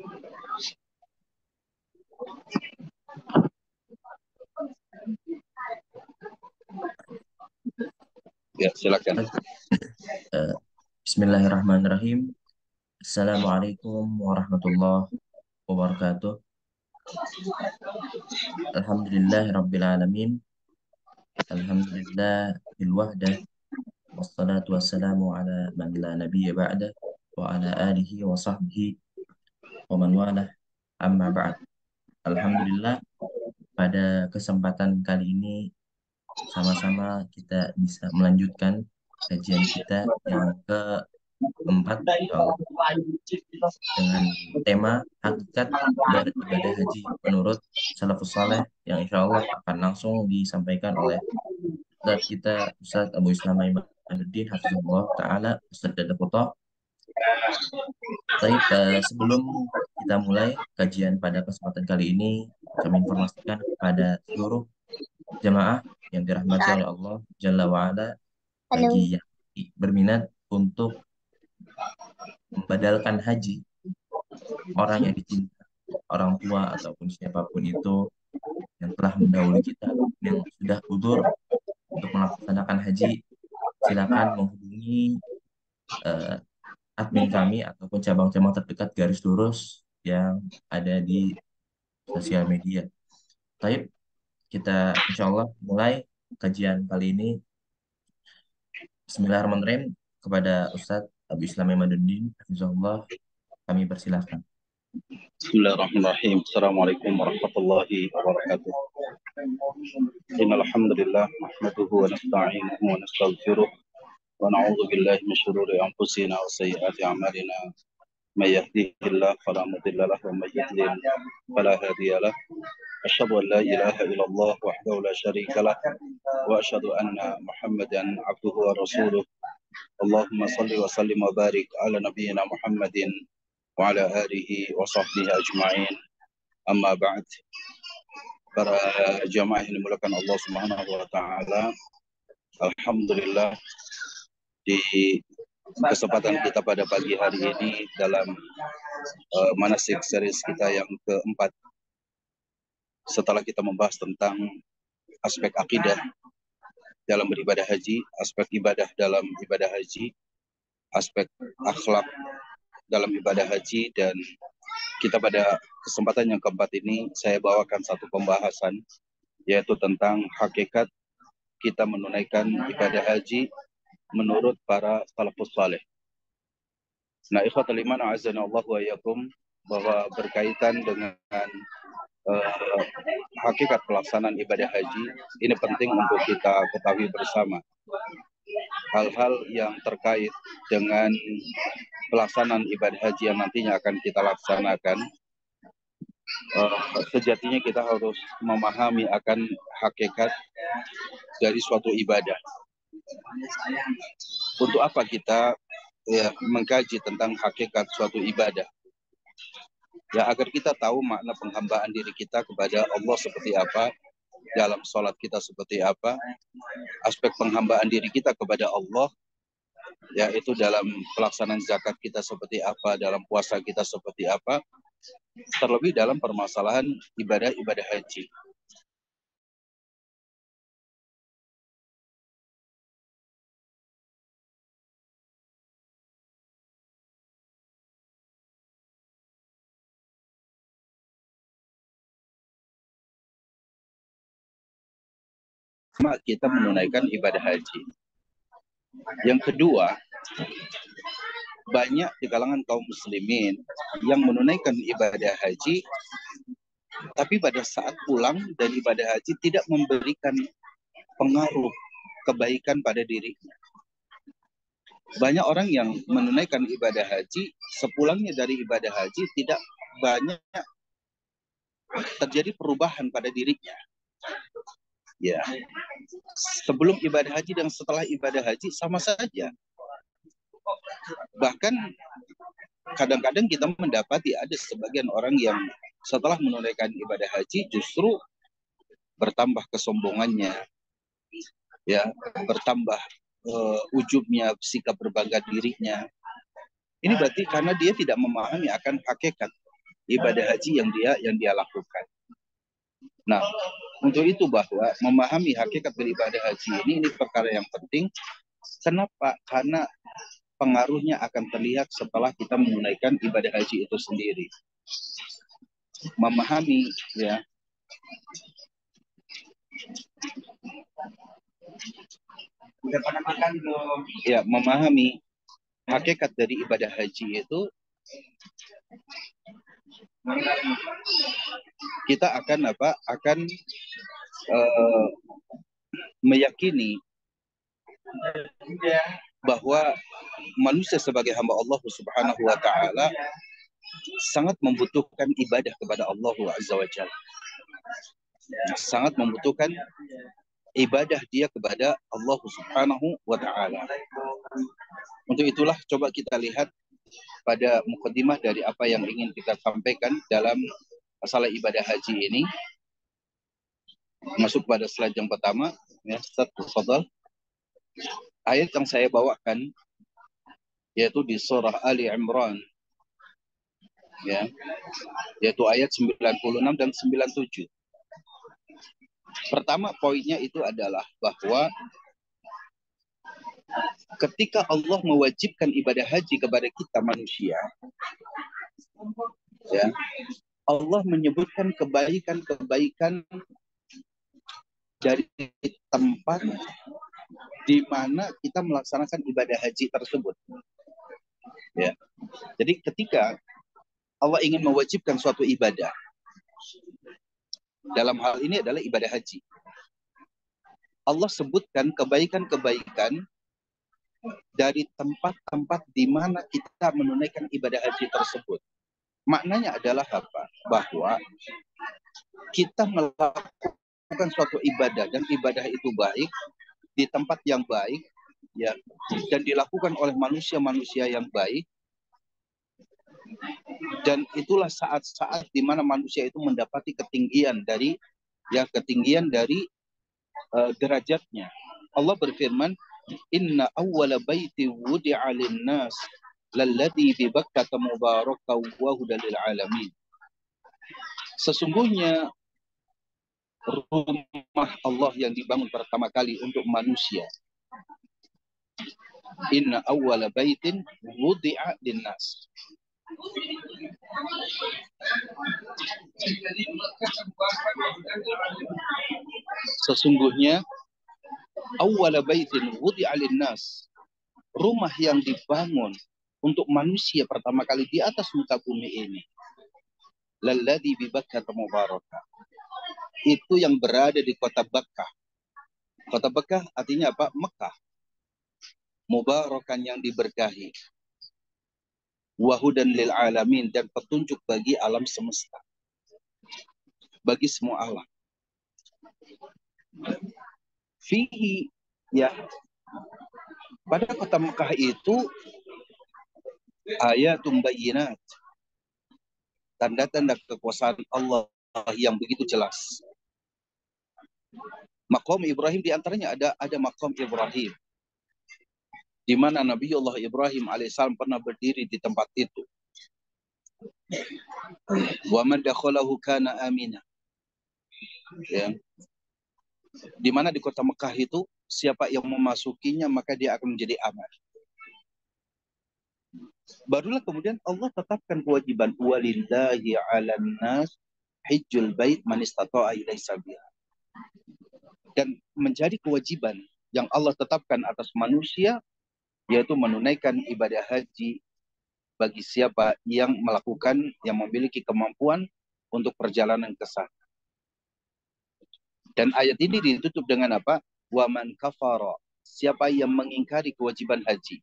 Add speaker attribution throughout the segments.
Speaker 1: Ya, silakan.
Speaker 2: Eh, Bismillahirrahmanirrahim. Assalamualaikum warahmatullahi wabarakatuh. Alhamdulillah Rabbil Alamin. Alhamdulillah bil wahdah. Wassalatu wassalamu ala man la nabiyya ba'dah. Wa ala alihi wa sahbihi wa man walah. Amma ba'd. Alhamdulillah pada kesempatan kali ini sama-sama kita bisa melanjutkan kajian kita yang keempat dengan tema hakikat beribadah haji menurut salafus saleh yang insya Allah akan langsung disampaikan oleh Ustaz kita Ustaz Abu Islam Imaduddin Hafizullah Ta'ala Ustaz Dadaputoh. Baik, sebelum kita mulai kajian pada kesempatan kali ini, kami informasikan kepada seluruh jamaah yang dirahmati oleh Allah Jalla wa'ala, bagi
Speaker 3: Halo.
Speaker 2: yang berminat untuk membadalkan haji, orang yang dicinta, orang tua ataupun siapapun itu yang telah mendahului kita, yang sudah udzur untuk melaksanakan haji, silakan menghubungi eh, admin kami ataupun cabang-cabang terdekat garis lurus yang ada di sosial media. Baik, kita insya Allah mulai kajian kali ini. Bismillahirrahmanirrahim, kepada Ustadz Abu Islam Imaduddin Hafizahullah, kami persilahkan.
Speaker 1: Bismillahirrahmanirrahim. Assalamualaikum warahmatullahi wabarakatuh. Innal hamdalillah nahmaduhu wa nasta'inuhu wa nastaghfiruh wa na'udzu billahi min shururi anfusina wa sayyiati a'malina. May yahdihillahu fala mudilla lahu wa may yudlil fala hadiya lahu. Asyhadu an la ilaha illallah wahdahu la syarika lah wa asyhadu anna Muhammadan abduhu wa rasuluh. Allahumma salli wa sallim wa barik ala nabiyyina Muhammadin wa ala alihi wa sahbihi ajma'in. Amma ba'd. Para jamaah yang dimuliakan Allah Subhanahu wa taala, alhamdulillah di kesempatan kita pada pagi hari ini dalam manasik series kita yang keempat, setelah kita membahas tentang aspek akidah dalam beribadah haji, aspek ibadah dalam ibadah haji, aspek akhlak dalam ibadah haji, dan kita pada kesempatan yang keempat ini saya bawakan satu pembahasan, yaitu tentang hakikat kita menunaikan ibadah haji menurut para salafus saleh. Nah, ikhwatul iman a'azzanallahu wa iyyakum, bahwa berkaitan dengan hakikat pelaksanaan ibadah haji ini penting untuk kita ketahui bersama. Hal-hal yang terkait dengan pelaksanaan ibadah haji yang nantinya akan kita laksanakan, sejatinya kita harus memahami akan hakikat dari suatu ibadah. Untuk apa kita mengkaji tentang hakikat suatu ibadah? Ya, agar kita tahu makna penghambaan diri kita kepada Allah seperti apa, dalam sholat kita seperti apa, aspek penghambaan diri kita kepada Allah, yaitu dalam pelaksanaan zakat kita seperti apa, dalam puasa kita seperti apa, terlebih dalam permasalahan ibadah-ibadah haji. Kita menunaikan ibadah haji. Yang kedua, banyak di kalangan kaum muslimin yang menunaikan ibadah haji, tapi pada saat pulang dari ibadah haji tidak memberikan pengaruh kebaikan pada dirinya. Banyak orang yang menunaikan ibadah haji, sepulangnya dari ibadah haji tidak banyak terjadi perubahan pada dirinya. Ya, sebelum ibadah haji dan setelah ibadah haji sama saja. Bahkan kadang-kadang kita mendapati ada sebagian orang yang setelah menunaikan ibadah haji justru bertambah kesombongannya, ya, bertambah ujubnya, sikap berbangga dirinya. Ini berarti karena dia tidak memahami akan hakikat ibadah haji yang dia lakukan. Nah, untuk itu bahwa memahami hakikat beribadah haji ini perkara yang penting. Kenapa? Karena pengaruhnya akan terlihat setelah kita menunaikan ibadah haji itu sendiri. Memahami memahami hakikat dari ibadah haji itu, kita akan meyakini bahwa manusia sebagai hamba Allah Subhanahu wa taala sangat membutuhkan ibadah kepada Allah Azza wa Jalla. Sangat membutuhkan ibadah dia kepada Allah Subhanahu wa taala. Untuk itulah coba kita lihat pada mukadimah dari apa yang ingin kita sampaikan dalam masalah ibadah haji ini. Masuk pada slide yang pertama, ya, Fadal. Ayat yang saya bawakan yaitu di surah Ali Imran, ya, yaitu ayat 96 dan 97. Pertama poinnya itu adalah bahwa ketika Allah mewajibkan ibadah haji kepada kita manusia, ya, Allah menyebutkan kebaikan-kebaikan dari tempat di mana kita melaksanakan ibadah haji tersebut. Ya. Jadi ketika Allah ingin mewajibkan suatu ibadah, dalam hal ini adalah ibadah haji, Allah sebutkan kebaikan-kebaikan dari tempat-tempat di mana kita menunaikan ibadah haji tersebut. Maknanya adalah apa? Bahwa kita melakukan suatu ibadah dan ibadah itu baik di tempat yang baik, ya, dan dilakukan oleh manusia-manusia yang baik, dan itulah saat-saat di mana manusia itu mendapati ketinggian dari derajatnya. Allah berfirman, Inna awwala baiti wudi'a lin-nas lalladzi bi Bakkah mubarakan wa hudan lil alamin. Sesungguhnya rumah Allah yang dibangun pertama kali untuk manusia. Inna awwala baitin wudi'a lin-nas. Sesungguhnya awwala baitin wudi'a lin-nas, rumah yang dibangun untuk manusia pertama kali di atas muka bumi ini, lalladzi bi Bakkah mubarakan, itu yang berada di kota Bakkah. Kota Bakkah artinya apa? Mekah. Mubarakan yang diberkahi. Wa hudan lil alamin, dan petunjuk bagi alam semesta. Bagi semua alam. Fihi, ya, pada kota Mekah itu ayatum bayyinat, tanda-tanda kekuasaan Allah yang begitu jelas. Maqam Ibrahim diantaranya ada maqam Ibrahim, di mana Nabiullah Ibrahim alaihissalam pernah berdiri di tempat itu. Wa man dakhalahu kana amina. Ya. Di mana di kota Mekah itu siapa yang memasukinya maka dia akan menjadi aman. Barulah kemudian Allah tetapkan kewajiban walillahi 'alan nas hajjul bait man istata'a ilaihi sabila. Dan menjadi kewajiban yang Allah tetapkan atas manusia yaitu menunaikan ibadah haji bagi siapa yang memiliki kemampuan untuk perjalanan ke sana. Dan ayat ini ditutup dengan apa? Wa man kafara, siapa yang mengingkari kewajiban haji,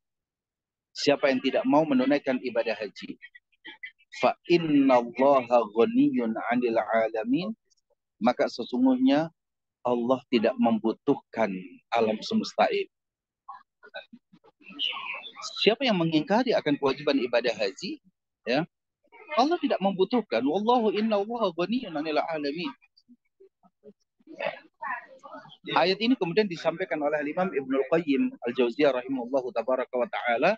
Speaker 1: siapa yang tidak mau menunaikan ibadah haji, fa innallaha ghaniyyun 'anil 'alamin, maka sesungguhnya Allah tidak membutuhkan alam semesta ini. Siapa yang mengingkari akan kewajiban ibadah haji, ya, Allah tidak membutuhkan. Wallahu innallaha ghaniyyun 'anil 'alamin. Ayat ini kemudian disampaikan oleh Imam Ibnul Qayyim Al-Jauziyah rahimahullahu tabaraka wa ta'ala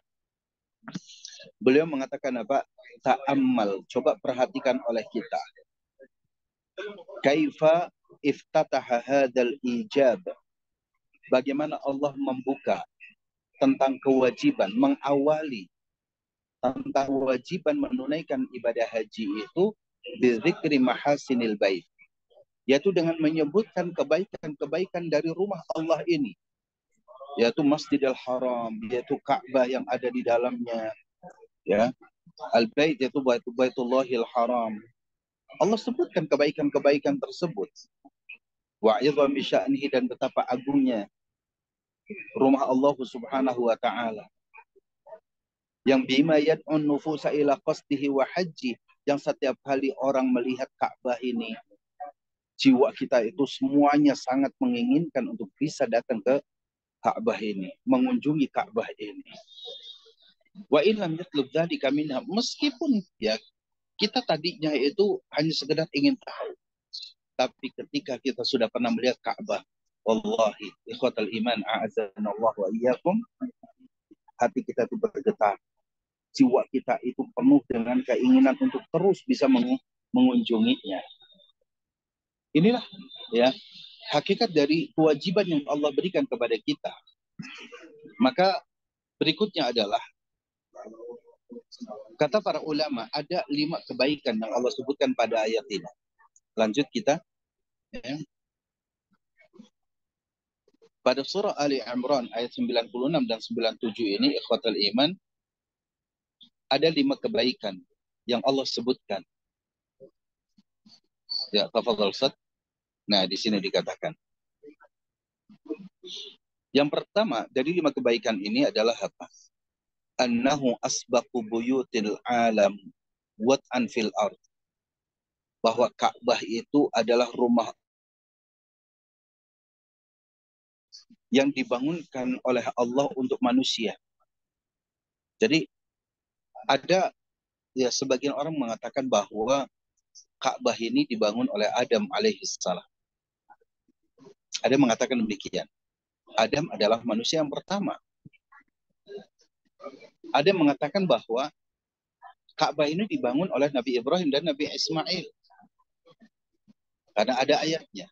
Speaker 1: Beliau mengatakan apa? Ta'ammal, coba perhatikan oleh kita. Kaifa iftataha hadzal ijab. Bagaimana Allah membuka tentang kewajiban, mengawali tentang kewajiban menunaikan ibadah haji itu bizikri mahasinil bait, yaitu dengan menyebutkan kebaikan-kebaikan dari rumah Allah ini, yaitu Masjidil Haram, yaitu Ka'bah yang ada di dalamnya, ya. Al-Bait yaitu Baitullahil Haram. Allah sebutkan kebaikan-kebaikan tersebut. Wa idhami sya'nihi, dan betapa agungnya rumah Allah Subhanahu wa taala. Yang bima yad'un nufusa ila qasdihi wa haji, yang setiap kali orang melihat Ka'bah ini, jiwa kita itu semuanya sangat menginginkan untuk bisa datang ke Ka'bah ini, mengunjungi Ka'bah ini. Wa in lam yatlub dzalika minha, meskipun ya kita tadinya itu hanya sekedar ingin tahu, tapi ketika kita sudah pernah melihat Ka'bah, wallahi ikhwatal iman a'azzanallahu wa iyyakum, hati kita itu bergetar, jiwa kita itu penuh dengan keinginan untuk terus bisa mengunjunginya. Inilah ya hakikat dari kewajiban yang Allah berikan kepada kita. Maka berikutnya adalah kata para ulama, ada 5 kebaikan yang Allah sebutkan pada ayat ini. Lanjut kita. Ya. Pada surah Ali Imran ayat 96 dan 97 ini, ikhwatal iman, ada 5 kebaikan yang Allah sebutkan. Ya, tafadhal Ustaz. Nah, di sini dikatakan. Yang pertama dari 5 kebaikan ini adalah apa? Annahu asbaqu buyutil alam wat'an fil ard. Bahwa Ka'bah itu adalah rumah yang dibangunkan oleh Allah untuk manusia. Jadi ada ya sebagian orang mengatakan bahwa Ka'bah ini dibangun oleh Adam alaihissalam. Ada yang mengatakan demikian. Adam adalah manusia yang pertama. Ada yang mengatakan bahwa Ka'bah ini dibangun oleh Nabi Ibrahim dan Nabi Ismail. Karena ada ayatnya.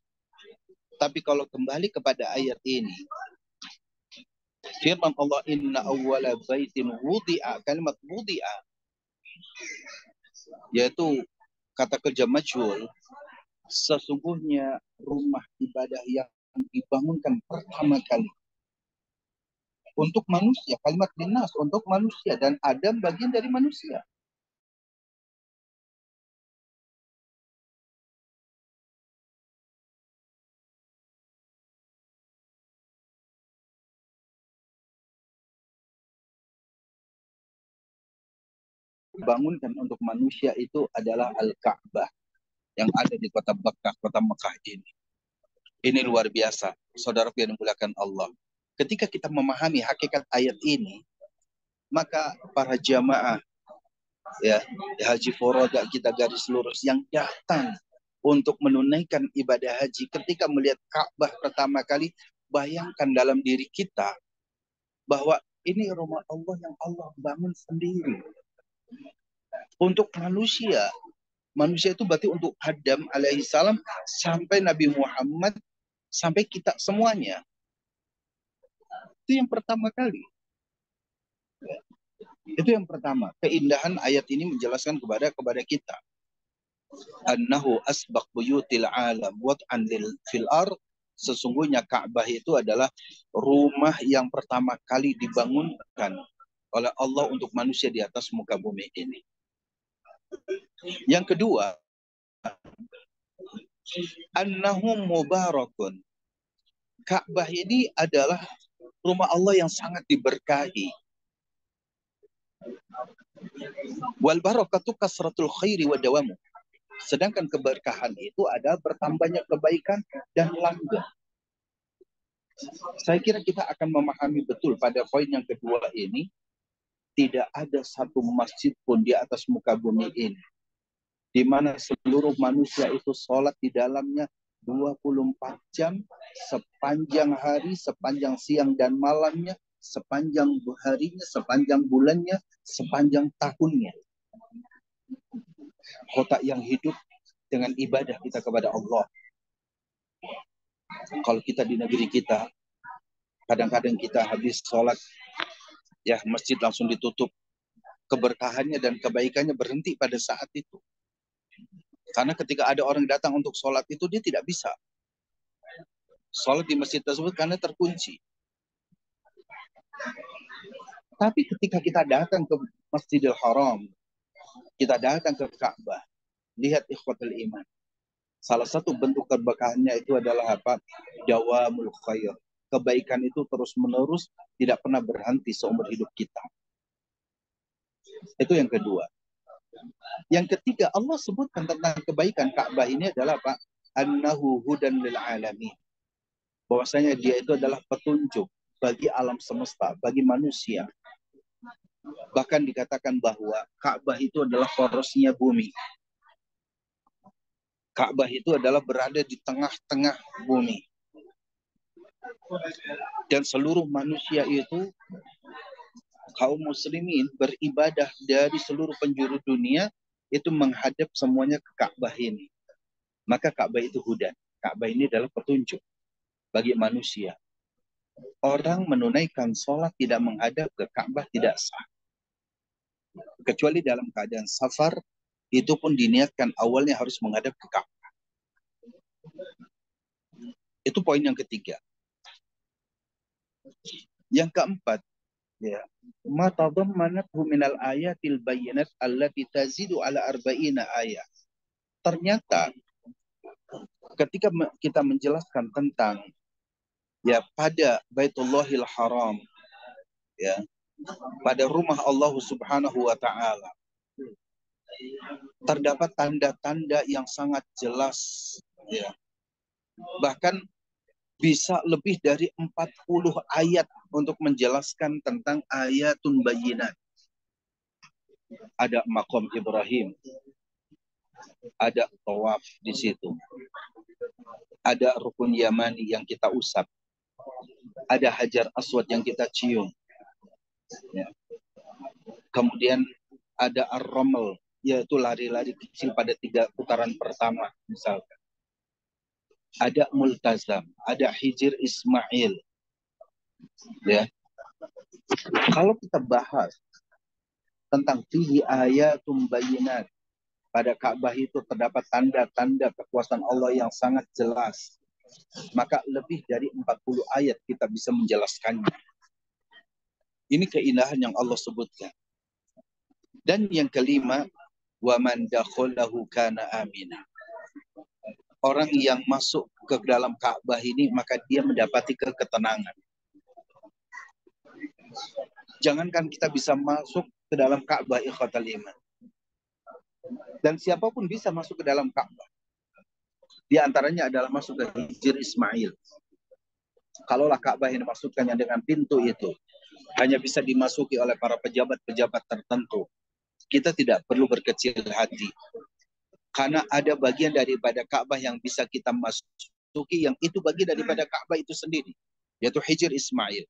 Speaker 1: Tapi kalau kembali kepada ayat ini, firman Allah, inna awwala baitin wudi'a, kalimat wudi'a, yaitu kata kerja majhul, sesungguhnya rumah ibadah yang dibangunkan pertama kali untuk manusia, kalimat linnas, untuk manusia, dan Adam bagian dari manusia. Bangunkan untuk manusia itu adalah Al-Ka'bah yang ada di kota Mekah ini. Ini luar biasa, saudara yang dimuliakan Allah. Ketika kita memahami hakikat ayat ini, maka para jamaah ya haji foroda kita garis lurus yang datang untuk menunaikan ibadah haji, ketika melihat Ka'bah pertama kali, bayangkan dalam diri kita bahwa ini rumah Allah yang Allah bangun sendiri untuk manusia. Manusia itu berarti untuk Adam alaihissalam sampai Nabi Muhammad, sampai kita semuanya. Itu yang pertama kali. Itu yang pertama. Keindahan ayat ini menjelaskan kepada kita. Annahu asbaq buyutil alam wat'an fil ard. Sesungguhnya Ka'bah itu adalah rumah yang pertama kali dibangunkan oleh Allah untuk manusia di atas muka bumi ini. Yang kedua, annahu mubarakun. Ka'bah ini adalah rumah Allah yang sangat diberkahi. Wal barakatu kasratul khairi wa dawamu. Sedangkan keberkahan itu ada bertambahnya kebaikan dan langgeng. Saya kira kita akan memahami betul pada poin yang kedua ini, tidak ada satu masjid pun di atas muka bumi ini di mana seluruh manusia itu sholat di dalamnya 24 jam sepanjang hari, sepanjang siang dan malamnya, sepanjang harinya, sepanjang bulannya, sepanjang tahunnya. Kota yang hidup dengan ibadah kita kepada Allah. Kalau kita di negeri kita, kadang-kadang kita habis sholat, ya masjid langsung ditutup. Keberkahannya dan kebaikannya berhenti pada saat itu. Karena ketika ada orang datang untuk sholat itu, dia tidak bisa sholat di masjid tersebut karena terkunci. Tapi ketika kita datang ke Masjidil Haram, kita datang ke Ka'bah, lihat ikhwatul iman. Salah satu bentuk keberkahannya itu adalah apa? Dawamul khair. Kebaikan itu terus-menerus, tidak pernah berhenti seumur hidup kita. Itu yang kedua. Yang ketiga, Allah sebutkan tentang kebaikan Ka'bah ini adalah apa? Annahu hudan lil alamin. Bahwasanya dia itu adalah petunjuk bagi alam semesta, bagi manusia. Bahkan dikatakan bahwa Ka'bah itu adalah porosnya bumi. Ka'bah itu adalah berada di tengah-tengah bumi. Dan seluruh manusia itu, kaum muslimin beribadah dari seluruh penjuru dunia, itu menghadap semuanya ke Ka'bah ini. Maka Ka'bah itu hudan. Ka'bah ini adalah petunjuk bagi manusia. Orang menunaikan sholat tidak menghadap ke Ka'bah tidak sah. Kecuali dalam keadaan safar, itu pun diniatkan awalnya harus menghadap ke Ka'bah. Itu poin yang ketiga. Yang keempat, ya, ma tadammanathu minal ayatil bayyinat allati tazidu ala arba'ina ayat. Ternyata ketika kita menjelaskan tentang ya pada Baitullahil Haram, ya, pada rumah Allah Subhanahu wa taala, terdapat tanda-tanda yang sangat jelas, ya. Bahkan bisa lebih dari 40 ayat untuk menjelaskan tentang ayatun bayyinat. Ada maqam Ibrahim, ada tawaf di situ, ada rukun Yamani yang kita usap, ada Hajar Aswad yang kita cium, ya. Kemudian ada Ar-Raml, yaitu lari-lari kecil pada 3 putaran pertama misalkan. Ada Multazam, ada Hijr Ismail, ya. Kalau kita bahas tentang fihi ayatum bayyinat, pada Ka'bah itu terdapat tanda-tanda kekuasaan Allah yang sangat jelas, maka lebih dari 40 ayat kita bisa menjelaskannya. Ini keindahan yang Allah sebutkan. Dan yang kelima, wa man dakhalahu kana amina. Orang yang masuk ke dalam Ka'bah ini, maka dia mendapati ketenangan. Jangankan kita bisa masuk ke dalam Ka'bah, ikhwatal iman. Dan siapapun bisa masuk ke dalam Ka'bah. Di antaranya adalah masuk ke Hijr Ismail. Kalaulah Ka'bah yang dimasukkannya dengan pintu itu hanya bisa dimasuki oleh para pejabat-pejabat tertentu, kita tidak perlu berkecil hati. Karena ada bagian daripada Ka'bah yang bisa kita masuki, yang itu bagian daripada Ka'bah itu sendiri, yaitu Hijr Ismail.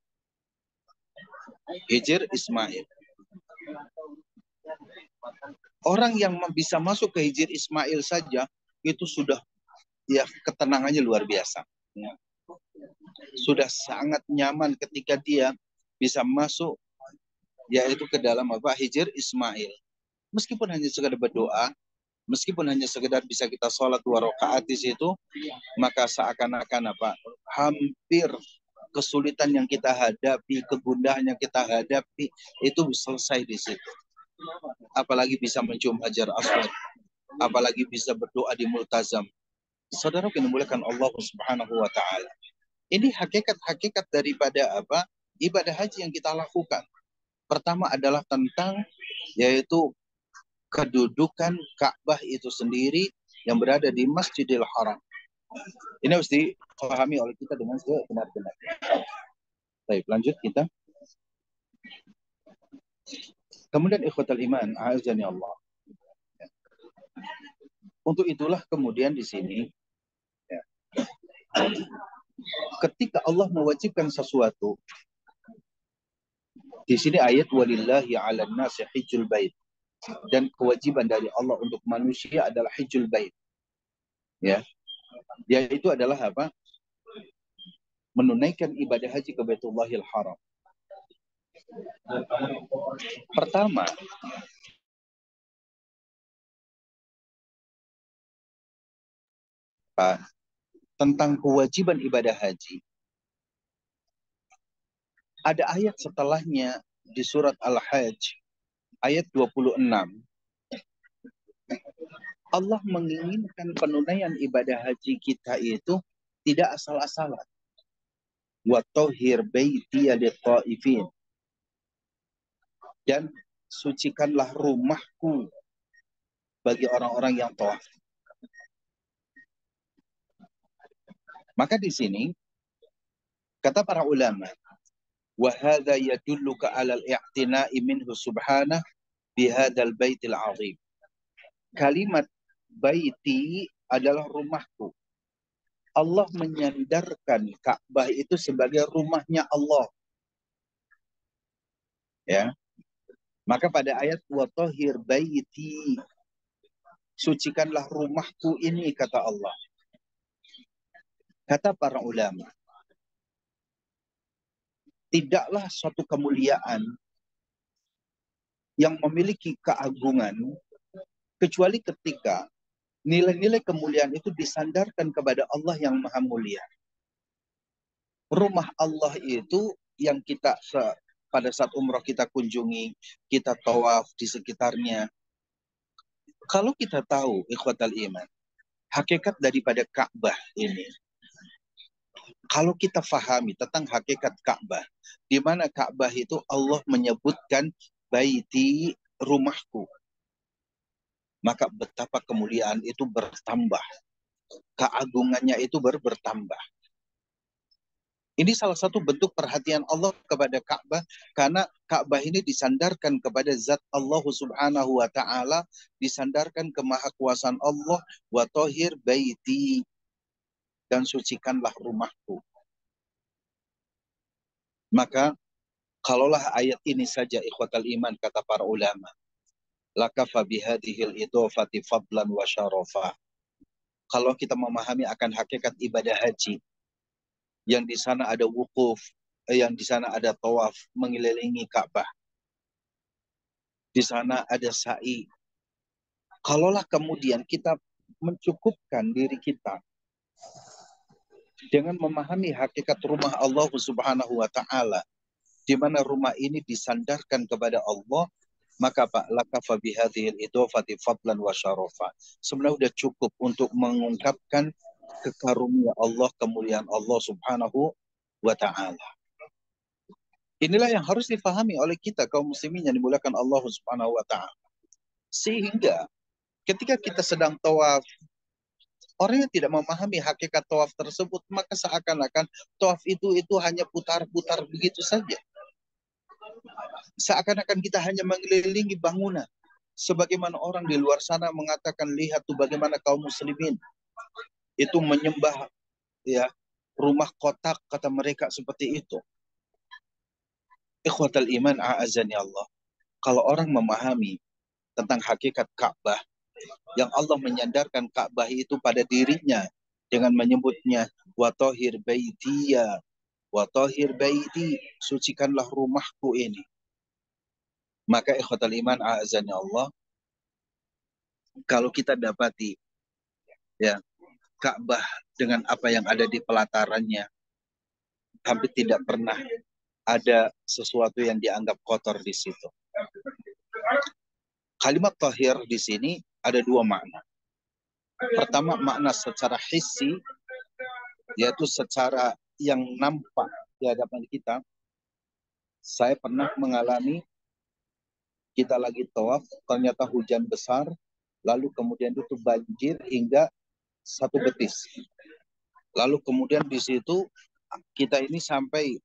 Speaker 1: Hijr Ismail. Orang yang bisa masuk ke Hijr Ismail saja, itu sudah ya ketenangannya luar biasa. Ya. Sudah sangat nyaman ketika dia bisa masuk yaitu ke dalam apa? Hijr Ismail. Meskipun hanya sekedar berdoa, meskipun hanya sekedar bisa kita sholat 2 rakaat di situ, maka seakan-akan apa? Hampir kesulitan yang kita hadapi, kegundahan yang kita hadapi, itu selesai di situ. Apalagi bisa mencium Hajar Aswad, apalagi bisa berdoa di Multazam. Saudara yang dimuliakan Allah Subhanahu wa taala. Ini hakikat-hakikat daripada apa? Ibadah haji yang kita lakukan. Pertama adalah tentang yaitu kedudukan Ka'bah itu sendiri yang berada di Masjidil Haram. Ini harus dipahami oleh kita dengan sebenar-benarnya. Baik, lanjut kita. Kemudian ikhwatal iman, a'azani Allah. Untuk itulah kemudian di sini, ya, ketika Allah mewajibkan sesuatu, Di sini ayat walillahi 'alan nasi hijjul bait, dan kewajiban dari Allah untuk manusia adalah hijjul bait. Ya, yaitu adalah apa? Menunaikan ibadah haji ke Baitullahil Haram. Pertama, tentang kewajiban ibadah haji, ada ayat setelahnya di surat Al-Hajj ayat 26. Allah menginginkan penunaian ibadah haji kita itu tidak asal-asalan. Wa tahhir baitiya lit-taifin, dan sucikanlah rumahku bagi orang-orang yang tawaf. Maka di sini kata para ulama, wa hadza yadulluka 'ala al-i'tina'i minhu subhanahu bi hadzal baitil 'azim. Kalimat baiti adalah rumahku. Allah menyandarkan Ka'bah itu sebagai rumahnya Allah. Ya. Maka pada ayat wa tahhir baiti, sucikanlah rumahku ini, kata Allah. Kata para ulama, tidaklah suatu kemuliaan yang memiliki keagungan kecuali ketika nilai-nilai kemuliaan itu disandarkan kepada Allah yang maha mulia. Rumah Allah itu yang kita pada saat umrah kita kunjungi, kita tawaf di sekitarnya. Kalau kita tahu, ikhwatal iman, hakikat daripada Ka'bah ini, kalau kita fahami tentang hakikat Ka'bah, di mana Ka'bah itu Allah menyebutkan baiti, rumahku, maka betapa kemuliaan itu bertambah, keagungannya itu bertambah. Ini salah satu bentuk perhatian Allah kepada Ka'bah, karena Ka'bah ini disandarkan kepada zat Allah subhanahu wa ta'ala, disandarkan ke mahakuasaan Allah, wa tahhir baiti, dan sucikanlah rumahku. Maka kalaulah ayat ini saja, ikhwatal iman, kata para ulama, lakafa bihadihil idofati fadlan wa syarafa. Kalau kita memahami akan hakikat ibadah haji, yang di sana ada wukuf, yang di sana ada tawaf mengelilingi Ka'bah, di sana ada sa'i. Kalaulah kemudian kita mencukupkan diri kita dengan memahami hakikat rumah Allah subhanahu wa ta'ala, di mana rumah ini disandarkan kepada Allah, maka Pak lakafa bihadhil idofati fadlan wa syarafa. Sebenarnya sudah cukup untuk mengungkapkan kekarunia Allah, kemuliaan Allah subhanahu wa ta'ala. Inilah yang harus difahami oleh kita kaum muslimin yang dimuliakan Allah subhanahu wa ta'ala. Sehingga ketika kita sedang tawaf, orang yang tidak memahami hakikat tawaf tersebut, maka seakan-akan tawaf itu hanya putar-putar begitu saja. Seakan-akan kita hanya mengelilingi bangunan. Sebagaimana orang di luar sana mengatakan, lihat tuh bagaimana kaum muslimin itu menyembah ya rumah kotak, kata mereka seperti itu. Ikhwatal iman a'azani Allah. Kalau orang memahami tentang hakikat Ka'bah, yang Allah menyandarkan Ka'bah itu pada dirinya dengan menyebutnya wa tahhir baitiya, wa tahhir baiti, sucikanlah rumahku ini. Maka ikhwatal iman a'azani Allah, kalau kita dapati ya Ka'bah dengan apa yang ada di pelatarannya, hampir tidak pernah ada sesuatu yang dianggap kotor di situ. Kalimat tahhir di sini ada dua makna. Pertama, makna secara hissi, yaitu secara yang nampak di hadapan kita. Saya pernah mengalami, kita lagi tawaf, ternyata hujan besar, lalu kemudian itu banjir hingga satu betis. Lalu kemudian di situ kita ini sampai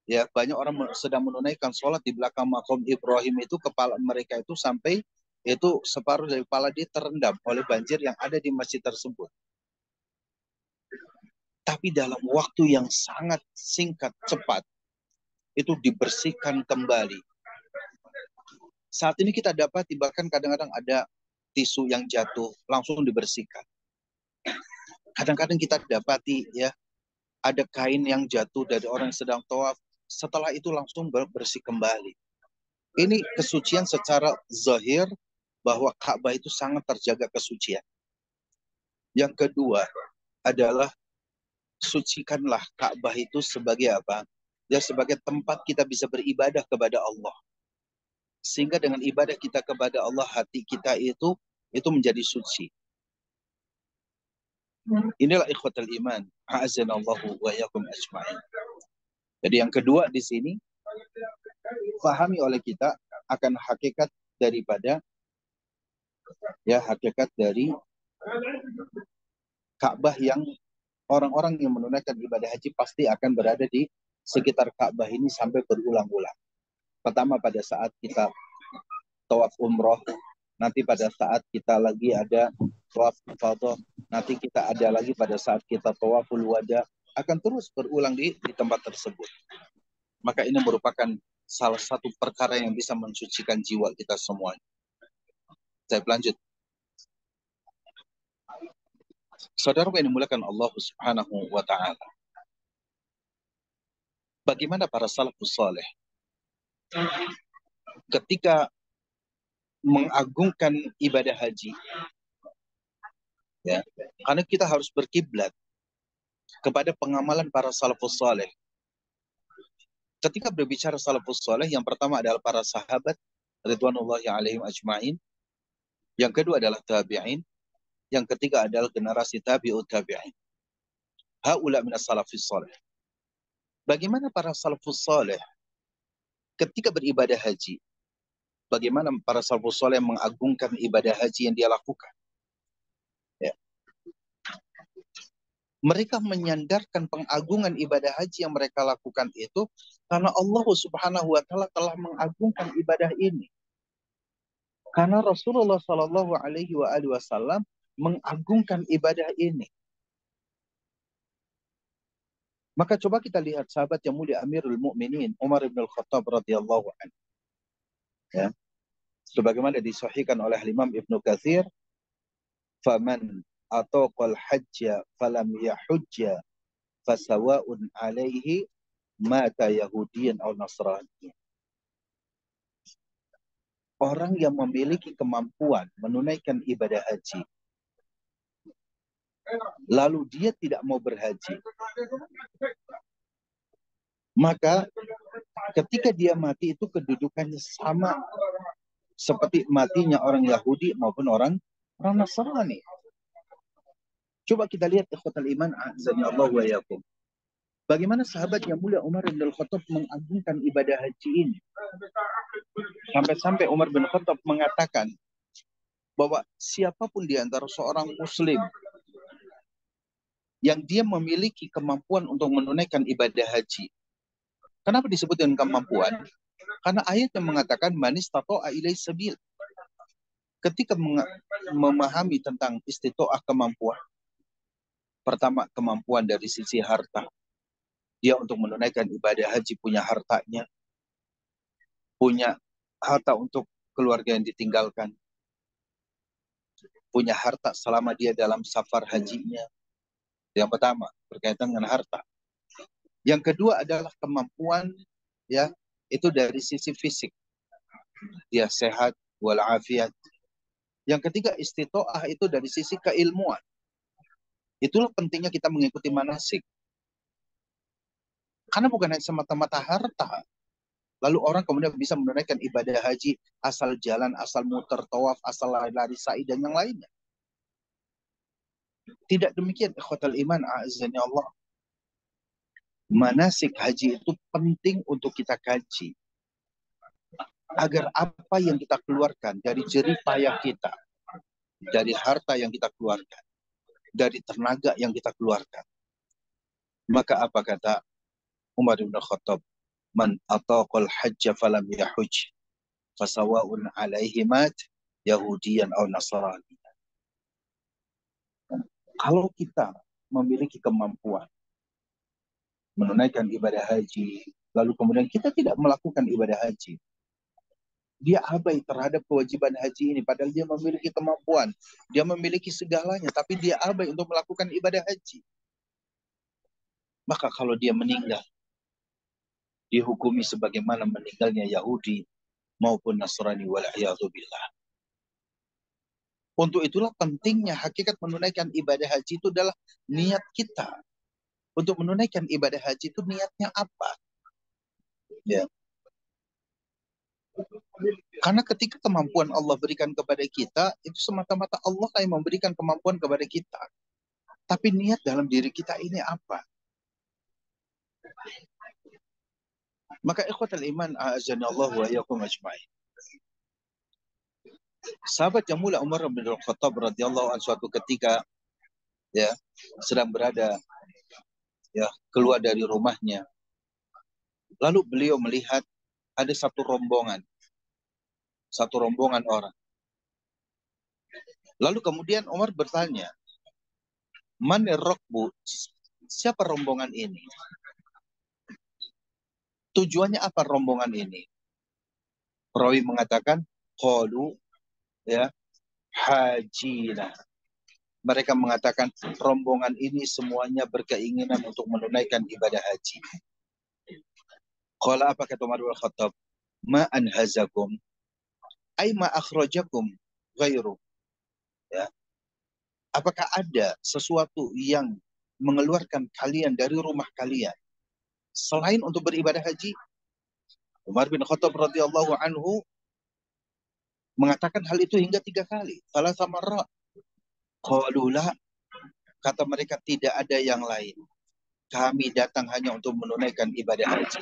Speaker 1: ya banyak orang sedang menunaikan sholat di belakang makom Ibrahim itu, kepala mereka itu sampai itu separuh dari kepala dia terendam oleh banjir yang ada di masjid tersebut. Tapi dalam waktu yang sangat singkat, cepat, itu dibersihkan kembali. Saat ini kita dapati bahkan kadang-kadang ada tisu yang jatuh langsung dibersihkan. Kadang-kadang kita dapati ya ada kain yang jatuh dari orang yang sedang tawaf, setelah itu langsung bersih kembali. Ini kesucian secara zahir bahwa Ka'bah itu sangat terjaga kesucian. Yang kedua adalah sucikanlah Ka'bah itu sebagai apa? Ya sebagai tempat kita bisa beribadah kepada Allah. Sehingga dengan ibadah kita kepada Allah, hati kita itu menjadi suci. Inilah ikhwatul iman. A'azanallahu wa yakum ajma'in. Jadi yang kedua di sini, pahami oleh kita akan hakikat daripada hakikat dari Ka'bah, yang orang-orang yang menunaikan ibadah haji pasti akan berada di sekitar Ka'bah ini sampai berulang-ulang. Pertama pada saat kita tawaf umroh, nanti pada saat kita lagi ada tawaf ifadah, nanti kita ada lagi pada saat kita tawaful wada, akan terus berulang di tempat tersebut. Maka ini merupakan salah satu perkara yang bisa mensucikan jiwa kita semua. Saya lanjut. Saudara yang dimuliakan Allah Subhanahu wa taala. Bagaimana para salafus saleh ketika mengagungkan ibadah haji, ya, karena kita harus berkiblat kepada pengamalan para salafus saleh. Ketika berbicara salafus saleh, yang pertama adalah para sahabat ridwanullahi alaihim ajma'in, yang kedua adalah tabi'in, yang ketiga adalah generasi tabi'ut tabi'in. Haula minas salafus saleh. Bagaimana para salafus saleh ketika beribadah haji? Bagaimana para salafus saleh mengagungkan ibadah haji yang dia lakukan? Ya. Mereka menyandarkan pengagungan ibadah haji yang mereka lakukan itu karena Allah Subhanahu wa taala telah mengagungkan ibadah ini. Karena Rasulullah Shallallahu alaihi wasallam mengagungkan ibadah ini. Maka coba kita lihat sahabat yang mulia Amirul Mukminin Umar bin Al-Khattab radhiyallahu anhu. Ya. Sebagaimana disahihkan oleh Imam Ibnu Katsir, faman ataqal hajja falam yahujja fasawa'un alaihi mata yahudiyan atau nasrani. Orang yang memiliki kemampuan menunaikan ibadah haji, lalu dia tidak mau berhaji, maka ketika dia mati itu kedudukannya sama seperti matinya orang Yahudi maupun orang Nasrani. Coba kita lihat ikhwatal iman azani Allah wa yakum. Bagaimana sahabat yang mulia Umar bin Khattab mengagungkan ibadah haji ini. Sampai-sampai Umar bin Khattab mengatakan bahwa siapapun di antara seorang muslim yang dia memiliki kemampuan untuk menunaikan ibadah haji. Kenapa disebut dengan kemampuan? Karena ayat yang mengatakan man istata'a ilaihi sabil. Ketika memahami tentang istita'ah kemampuan, pertama kemampuan dari sisi harta. Dia untuk menunaikan ibadah haji punya hartanya, punya harta untuk keluarga yang ditinggalkan, punya harta selama dia dalam safar hajinya. Yang pertama berkaitan dengan harta. Yang kedua adalah kemampuan, ya, itu dari sisi fisik. Dia sehat walafiat. Yang ketiga istitoah itu dari sisi keilmuan. Itulah pentingnya kita mengikuti manasik. Karena bukan hanya semata-mata harta. Lalu orang kemudian bisa menunaikan ibadah haji asal jalan, asal muter tawaf, asal lari-lari sa'i dan yang lainnya. Tidak demikian ikhwatal iman a'azzani Allah. Manasik haji itu penting untuk kita kaji. Agar apa yang kita keluarkan dari jerih payah kita, dari harta yang kita keluarkan, dari tenaga yang kita keluarkan. Maka apa kata Umar bin Khattab? Man ataqal hajja falam yahuj fasawa'un alaihi mat yahudiyan atau nasrani. Kalau kita memiliki kemampuan menunaikan ibadah haji, lalu kemudian kita tidak melakukan ibadah haji. Dia abai terhadap kewajiban haji ini, padahal dia memiliki kemampuan, dia memiliki segalanya, tapi dia abai untuk melakukan ibadah haji. Maka kalau dia meninggal, dihukumi sebagaimana meninggalnya Yahudi maupun Nasrani wal'iyadzubillah. Untuk itulah pentingnya hakikat menunaikan ibadah haji itu adalah niat kita. Untuk menunaikan ibadah haji itu niatnya apa? Ya. Karena ketika kemampuan Allah berikan kepada kita, itu semata-mata Allah yang memberikan kemampuan kepada kita. Tapi niat dalam diri kita ini apa? Maka ikhwatal iman, a'azanallahu wa iyyakum ajma'in. Sahabat yang mulia Umar bin Khattab radhiyallahu anhu suatu ketika ya sedang berada ya keluar dari rumahnya. Lalu beliau melihat ada satu rombongan orang. Lalu kemudian Umar bertanya, "Man ar-rakbu?" Siapa rombongan ini? Tujuannya apa rombongan ini? Perawi mengatakan, qalu ya hajina. Mereka mengatakan rombongan ini semuanya berkeinginan untuk menunaikan ibadah haji. Qala, apa kata Umar bin Khattab? Ma anhazakum ay ma akhrajakum ghairu. Ya. Apakah ada sesuatu yang mengeluarkan kalian dari rumah kalian selain untuk beribadah haji? Umar bin Khattab radhiyallahu anhu mengatakan hal itu hingga 3 kali. Salah sama ra. Qalu la, kata mereka tidak ada yang lain. Kami datang hanya untuk menunaikan ibadah haji.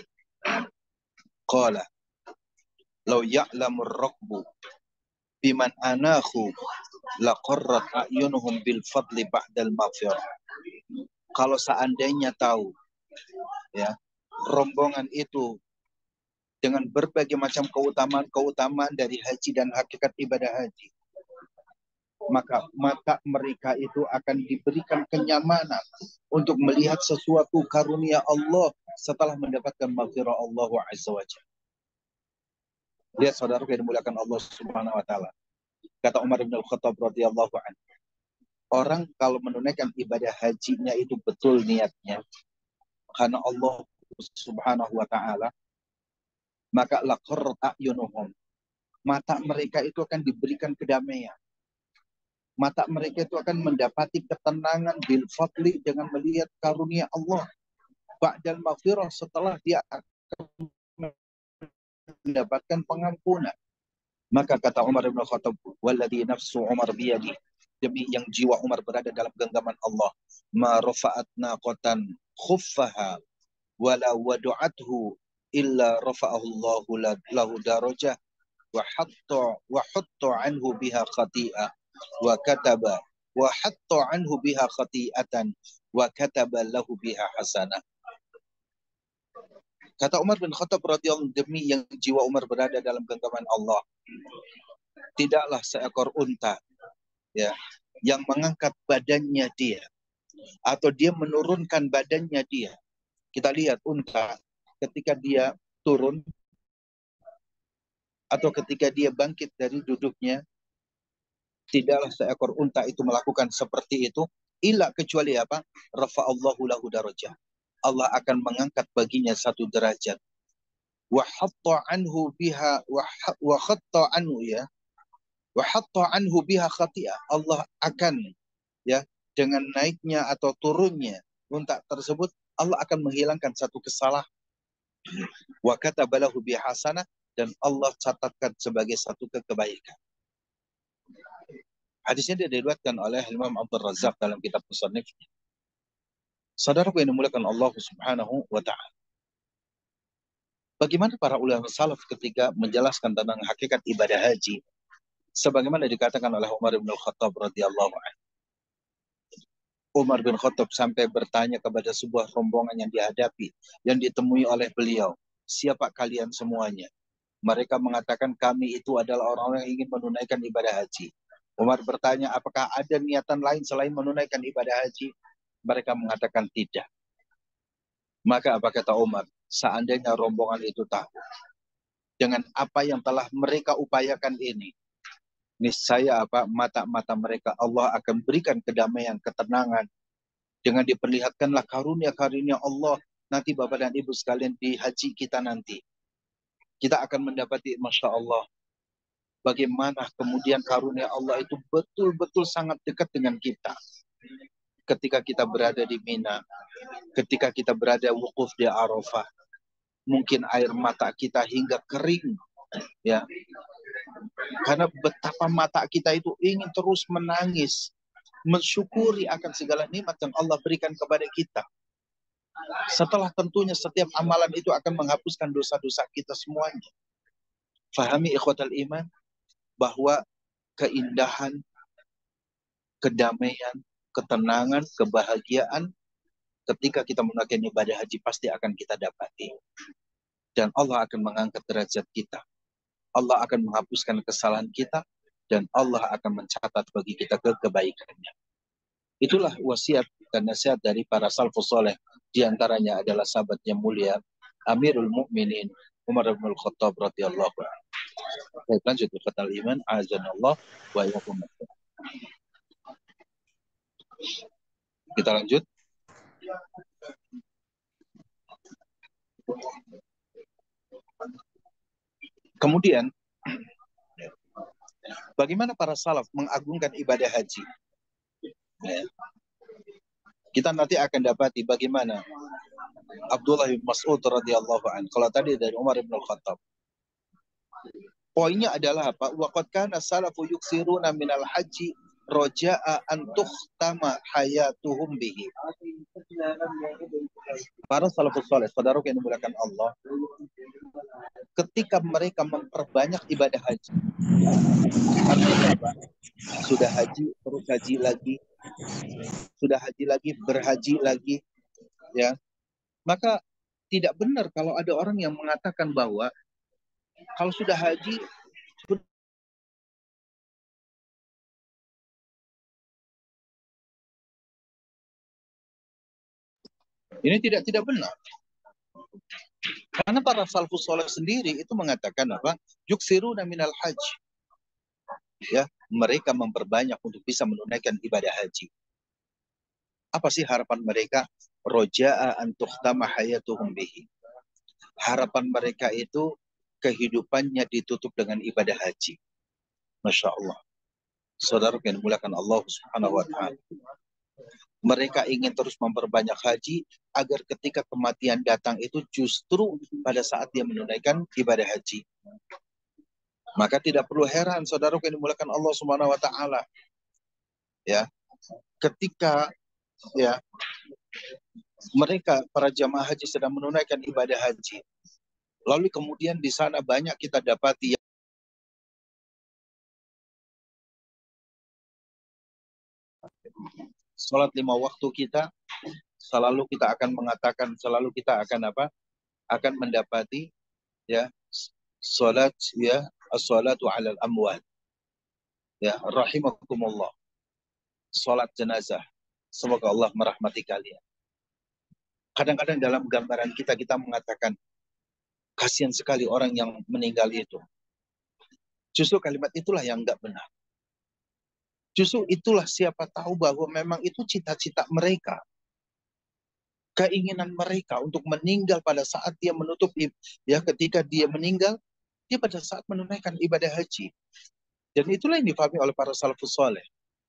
Speaker 1: Qala law ya'lamur rakbu biman anahu laqarrat a'yunuhum bil fadli ba'dal maghfirah. Kalau seandainya tahu ya rombongan itu dengan berbagai macam keutamaan dari haji dan hakikat ibadah haji, maka mata mereka itu akan diberikan kenyamanan untuk melihat sesuatu karunia Allah setelah mendapatkan maghfirah Allah azza wa jalla. Lihat saudara yang dimuliakan Allah subhanahu wa ta'ala. Kata Umar bin Khattab radhiyallahu anhu, orang kalau menunaikan ibadah hajinya itu betul niatnya karena Allah subhanahu wa ta'ala, maka laqarrat a'yunuhum, mata mereka itu akan diberikan kedamaian. Mata mereka itu akan mendapati ketenangan bil fadli dengan melihat karunia Allah. Ba'dal maghfirah, setelah dia akan mendapatkan pengampunan. Maka kata Umar bin Khattab, walladhi nafsu Umar biyadi, demi yang jiwa Umar berada dalam genggaman Allah, ma rafa'at naqatan khuffaha wala wadu'athu illa rafa'ahu Allahu lahu darajah wa hatta anhu biha khati'ah wa kataba wa hatta anhu biha khati'atan wa kataba lahu biha hasanah. Kata Umar bin Khattab radhiyallahu anhu, demi yang jiwa Umar berada dalam genggaman Allah, tidaklah seekor unta ya yang mengangkat badannya dia atau dia menurunkan badannya dia. Kita lihat unta ketika dia turun atau ketika dia bangkit dari duduknya, tidaklah seekor unta itu melakukan seperti itu illa kecuali apa? Rafa'allahu lahu darajah. Allah akan mengangkat baginya satu derajat. Wa hatta anhu biha wa khatta anhu ya. Wa hatta anhu biha khati'ah. Allah akan ya dengan naiknya atau turunnya unta tersebut, Allah akan menghilangkan satu kesalahan. Wa kataba lahu biha hasanah, dan Allah catatkan sebagai satu kebaikan. Hadisnya diriwayatkan oleh Imam Abdul Razzaq dalam kitab Musannif. Saudaraku yang dimuliakan Allah subhanahu wa ta'ala, bagaimana para ulama salaf ketika menjelaskan tentang hakikat ibadah haji, sebagaimana dikatakan oleh Umar bin Khattab radhiyallahu anhu. Umar bin Khattab sampai bertanya kepada sebuah rombongan yang dihadapi, yang ditemui oleh beliau, siapa kalian semuanya? Mereka mengatakan kami itu adalah orang-orang yang ingin menunaikan ibadah haji. Umar bertanya, apakah ada niatan lain selain menunaikan ibadah haji? Mereka mengatakan tidak. Maka apa kata Umar? Seandainya rombongan itu tahu dengan apa yang telah mereka upayakan ini, niscaya apa mata-mata mereka Allah akan berikan kedamaian, ketenangan dengan diperlihatkanlah karunia-karunia Allah. Nanti Bapak dan Ibu sekalian di haji kita nanti, kita akan mendapati Masya Allah, bagaimana kemudian karunia Allah itu betul-betul sangat dekat dengan kita. Ketika kita berada di Mina, ketika kita berada wukuf di Arafah, mungkin air mata kita hingga kering, ya, karena betapa mata kita itu ingin terus menangis, mensyukuri akan segala nikmat yang Allah berikan kepada kita. Setelah tentunya setiap amalan itu akan menghapuskan dosa-dosa kita semuanya. Fahami ikhwatal iman bahwa keindahan, kedamaian, ketenangan, kebahagiaan ketika kita menunaikan ibadah haji pasti akan kita dapati. Dan Allah akan mengangkat derajat kita. Allah akan menghapuskan kesalahan kita. Dan Allah akan mencatat bagi kita kebaikannya. Itulah wasiat dan nasihat dari para salafus saleh. Di antaranya adalah sahabat yang mulia Amirul Mukminin Umar bin Khattab radhiyallahu anhu. Baik, lanjut fatal iman azanallah wa iyyakum. Kita lanjut. Kemudian bagaimana para salaf mengagungkan ibadah haji? Ya. Kita nanti akan dapati bagaimana Abdullah bin Mas'ud radhiyallahu anhu. Kalau tadi dari Umar bin Khattab. Poinnya adalah apa? Waqad kana salafu yuksiruna minal haji roja'a an tukhtama hayatuhum bihi. Para salafus saleh, saudara yang dimuliakan Allah, ketika mereka memperbanyak ibadah haji, artinya apa? Sudah haji, terus haji lagi, sudah haji lagi, berhaji lagi, ya. Maka tidak benar kalau ada orang yang mengatakan bahwa kalau sudah haji ini tidak benar. Karena para salafus saleh sendiri itu mengatakan apa? Yuksiruna minal haji. Ya, mereka memperbanyak untuk bisa menunaikan ibadah haji. Apa sih harapan mereka? Roja'a an tukhtama hayatuhum bihi. Harapan mereka itu kehidupannya ditutup dengan ibadah haji. Masya Allah. Saudara yang dimuliakan Allah Subhanahu wa ta'ala. Mereka ingin terus memperbanyak haji agar ketika kematian datang itu justru pada saat dia menunaikan ibadah haji. Maka tidak perlu heran saudara yang dimuliakan Allah Subhanahu wa ta'ala. Ya. Ketika ya mereka para jamaah haji sedang menunaikan ibadah haji. Lalu kemudian di sana banyak kita dapati sholat 5 waktu kita, selalu kita akan mengatakan, selalu kita akan apa? Akan mendapati ya sholat ya as-salatu 'alal amwat. Ya, rahimakumullah. Sholat jenazah. Semoga Allah merahmati kalian. Kadang-kadang dalam gambaran kita mengatakan kasihan sekali orang yang meninggal itu. Justru kalimat itulah yang enggak benar. Justru itulah siapa tahu bahwa memang itu cita-cita mereka. Keinginan mereka untuk meninggal pada saat dia menutup, ya ketika dia meninggal, dia pada saat menunaikan ibadah haji. Dan itulah yang difahami oleh para salafus saleh.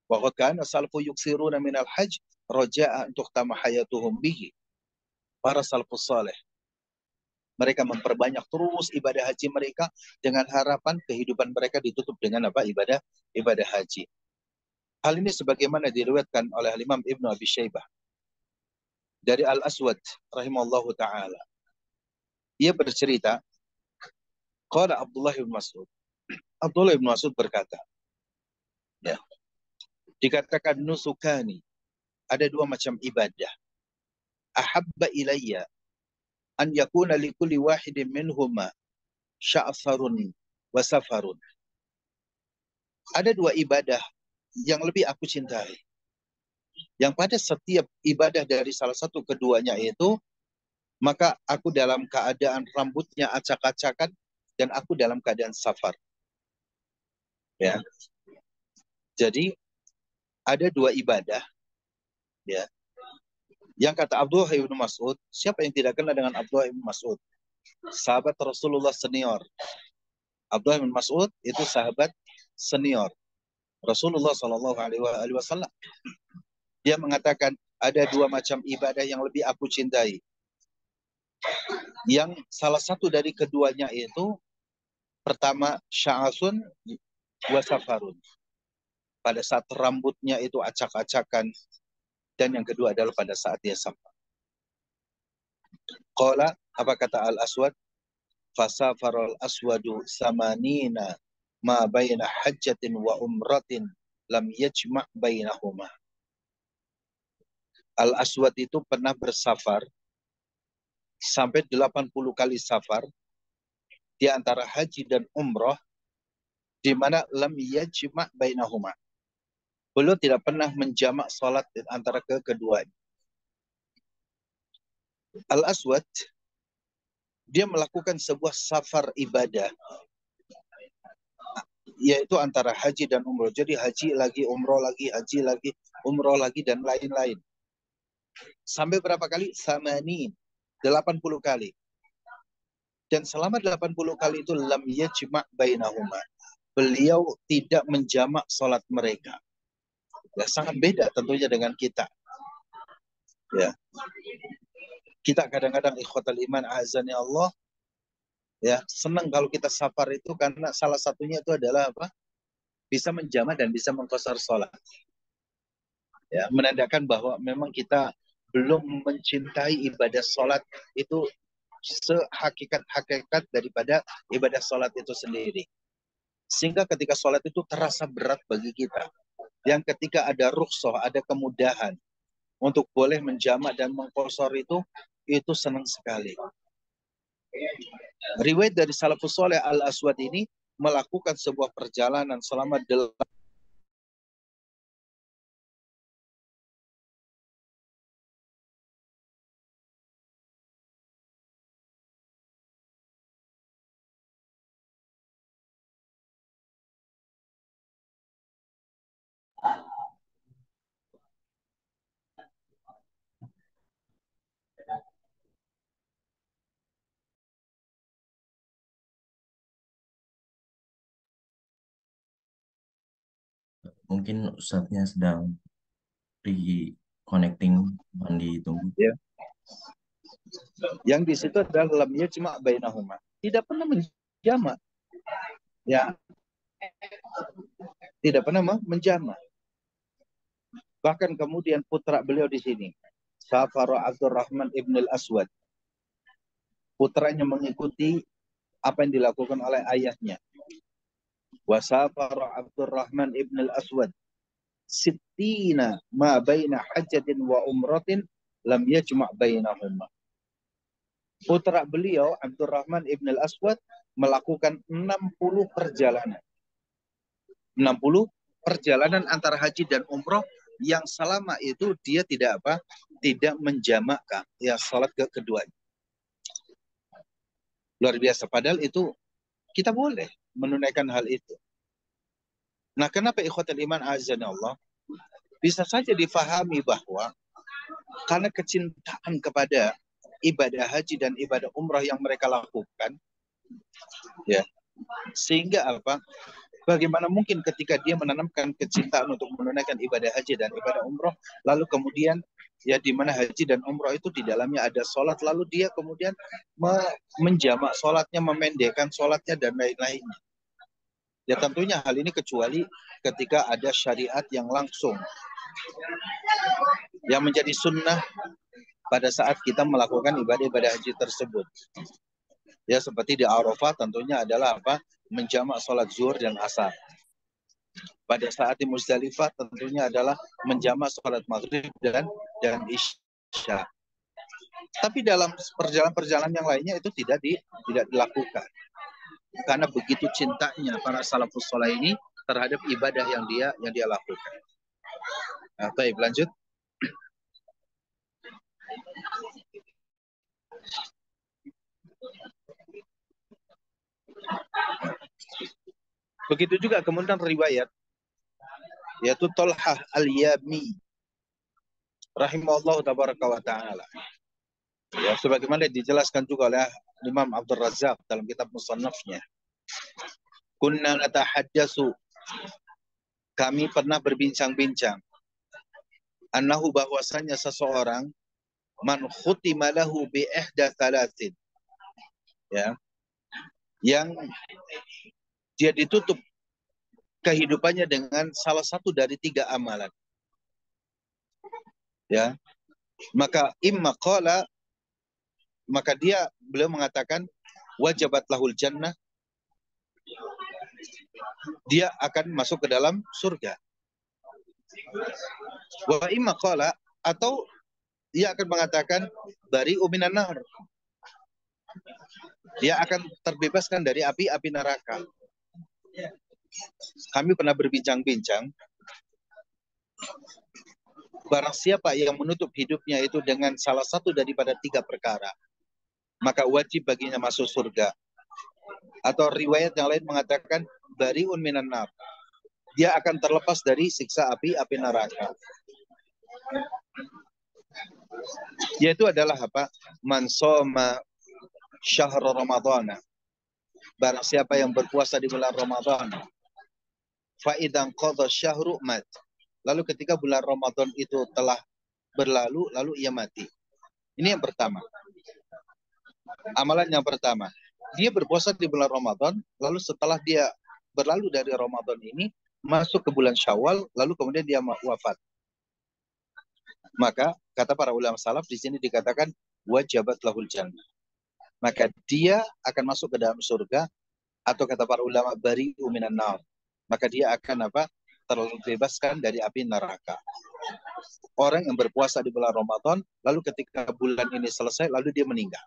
Speaker 1: Wa kana salafu yuksiruna minal hajj raja'a untuk tama hayatuhum bihi. Para salafus saleh, mereka memperbanyak terus ibadah haji mereka dengan harapan kehidupan mereka ditutup dengan apa? Ibadah haji. Hal ini sebagaimana diriwayatkan oleh Imam Ibnu Abi Syaibah dari Al-Aswad rahimallahu taala. Ia bercerita, qala Abdullah bin Mas'ud. Abdullah bin Mas'ud berkata, ya, dikatakan nusukani, ada dua macam ibadah. Ahabba ilayya an yakuna likulli wahidin minhuma sya'farun wa safarun. Ada dua ibadah yang lebih aku cintai. Yang pada setiap ibadah dari salah satu keduanya itu maka aku dalam keadaan rambutnya acak-acakan dan aku dalam keadaan safar. Ya. Jadi ada dua ibadah, ya. Yang kata Abdullah bin Mas'ud, siapa yang tidak kenal dengan Abdullah bin Mas'ud? Sahabat Rasulullah senior. Abdullah bin Mas'ud itu sahabat senior Rasulullah Shallallahu Alaihi Wasallam. Dia mengatakan ada dua macam ibadah yang lebih aku cintai. Yang salah satu dari keduanya itu pertama sya'asun wa safarun. Pada saat rambutnya itu acak-acakan, dan yang kedua adalah pada saat dia safar. Qala, apa kata Al-Aswad? Fasafarul aswadu samanina ma baina hajjatin wa umratin lam yajma' bainahuma. Al-Aswad itu pernah bersafar sampai 80 kali safar di antara haji dan umrah, di mana lam yajma' bainahuma. Beliau tidak pernah menjamak salat antara keduanya. Al-Aswad dia melakukan sebuah safar ibadah, yaitu antara haji dan umroh. Jadi haji lagi, umroh lagi, haji lagi, umroh lagi, dan lain-lain. Sampai berapa kali? Samanin, 80 kali. Dan selama 80 kali itu lam yajma' bainahuma. Beliau tidak menjamak salat mereka. Ya, sangat beda tentunya dengan kita. Ya. Kita kadang-kadang ikhwatal iman azani Allah, ya, senang kalau kita safar itu karena salah satunya itu adalah apa? Bisa menjamak dan bisa mengqasar salat. Ya, menandakan bahwa memang kita belum mencintai ibadah salat itu sehakikat-hakikat daripada ibadah salat itu sendiri. Sehingga ketika salat itu terasa berat bagi kita. Yang ketika ada rukhsah, ada kemudahan untuk boleh menjamak dan mengqasar itu senang sekali. Riwayat dari salafus saleh Al-Aswad ini melakukan sebuah perjalanan selama 8
Speaker 2: Mungkin Ustadznya sedang reconnecting, mohon ditunggu.
Speaker 1: ya. Yang di situ adalah lamnya cuma bainahuma. Tidak pernah menjamak. Ya. Tidak pernah menjamak. Bahkan kemudian putra beliau di sini, Safara Abdurrahman ibn al-Aswad. Putranya mengikuti apa yang dilakukan oleh ayahnya. Wa Safara Abdurrahman ibn al-Aswad sittina ma baina hajjatin wa umratin lam yajma' bainahuma. Putra beliau Abdurrahman ibn al-Aswad melakukan 60 perjalanan. 60 perjalanan antara haji dan umroh yang selama itu dia tidak apa? Tidak menjamakkan ya salat keduanya. Luar biasa. Padahal itu kita boleh menunaikan hal itu. Nah, kenapa ikhwatul iman azza Allah? Bisa saja difahami bahwa karena kecintaan kepada ibadah haji dan ibadah umrah yang mereka lakukan, ya, sehingga apa? Bagaimana mungkin ketika dia menanamkan kecintaan untuk menunaikan ibadah haji dan ibadah umroh, lalu kemudian ya di mana haji dan umroh itu di dalamnya ada sholat, lalu dia kemudian menjamak sholatnya, memendekkan sholatnya dan lain-lainnya. Ya tentunya hal ini kecuali ketika ada syariat yang langsung, yang menjadi sunnah pada saat kita melakukan ibadah-ibadah haji tersebut. Ya seperti di Arafah tentunya adalah apa? Menjamak sholat zuhur dan asar. Pada saat di Muzdalifah tentunya adalah menjamak sholat maghrib dan isya. Tapi dalam perjalanan-perjalanan yang lainnya itu tidak dilakukan. Karena begitu cintanya para salafus saleh ini terhadap ibadah yang dia lakukan. Nah, baik, lanjut. Begitu juga kemudian riwayat yaitu Tolhah Al-Yami rahimahullah tabaraka wa ta'ala. Ya, sebagaimana dijelaskan juga oleh Imam Abdul Razak dalam kitab Musannafnya. Kunna natahaddatsu, kami pernah berbincang-bincang, annahu bahwasanya seseorang man khutima lahu bi ihda thalathin, ya, yang dia ditutup kehidupannya dengan salah satu dari 3 amalan, ya. Maka imma qala, maka beliau mengatakan wajabat lahul jannah, dia akan masuk ke dalam surga. Wa imma qala, atau dia akan mengatakan bari'u minan nar, dia akan terbebaskan dari api-api neraka. Kami pernah berbincang-bincang, barang siapa yang menutup hidupnya itu dengan salah satu daripada 3 perkara, maka wajib baginya masuk surga. Atau riwayat yang lain mengatakan bari'un minan nar, dia akan terlepas dari siksa api-api neraka. Yaitu adalah apa? Man shoma syahr Ramadhan, barang siapa yang berpuasa di bulan Ramadan, fa idzan qadha syahru mat, lalu ketika bulan Ramadan itu telah berlalu lalu ia mati. Ini yang pertama. Amalan yang pertama, dia berpuasa di bulan Ramadan, lalu setelah dia berlalu dari Ramadan ini masuk ke bulan Syawal, lalu kemudian dia wafat. Maka kata para ulama salaf di sini dikatakan wajabat lahul jannah, maka dia akan masuk ke dalam surga, atau kata para ulama bari'u minan nar, maka dia akan apa? Terbebaskan dari api neraka. Orang yang berpuasa di bulan Ramadan, lalu ketika bulan ini selesai, lalu dia meninggal.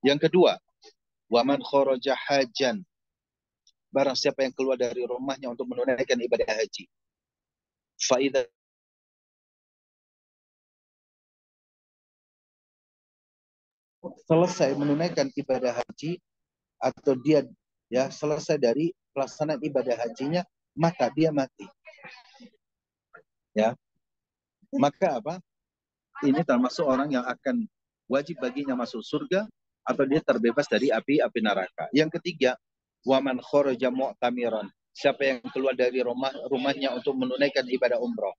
Speaker 1: Yang kedua, waman kharaja hajan, barang siapa yang keluar dari rumahnya untuk menunaikan ibadah haji, fa idza selesai menunaikan ibadah haji, atau dia ya selesai dari pelaksanaan ibadah hajinya, maka dia mati. Ya, maka apa? Ini termasuk orang yang akan wajib baginya masuk surga, atau dia terbebas dari api-api neraka. Yang ketiga, waman kharaja mu'tamiran, siapa yang keluar dari rumahnya untuk menunaikan ibadah umroh.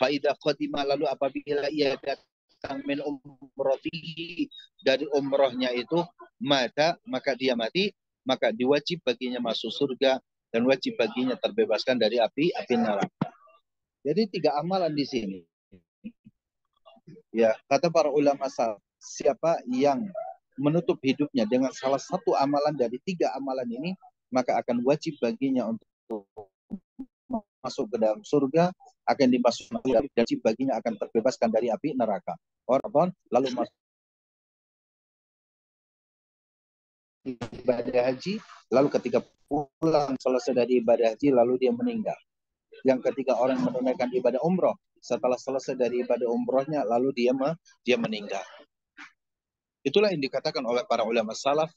Speaker 1: Fa idza qadima, lalu apabila ia datang min umrotihi, dari umrohnya itu, maka dia mati, maka diwajib baginya masuk surga dan wajib baginya terbebaskan dari api neraka. Jadi 3 amalan di sini. Ya, kata para ulama salaf, siapa yang menutup hidupnya dengan salah satu amalan dari 3 amalan ini, maka akan wajib baginya untuk masuk ke dalam surga, akan dimasukkan, dan wajib baginya akan terbebaskan dari api neraka. Orang lalu masuk ibadah haji, lalu ketika pulang selesai dari ibadah haji, lalu dia meninggal. Yang ketiga, orang menunaikan ibadah umroh, setelah selesai dari ibadah umrohnya, lalu dia meninggal. Itulah yang dikatakan oleh para ulama salaf,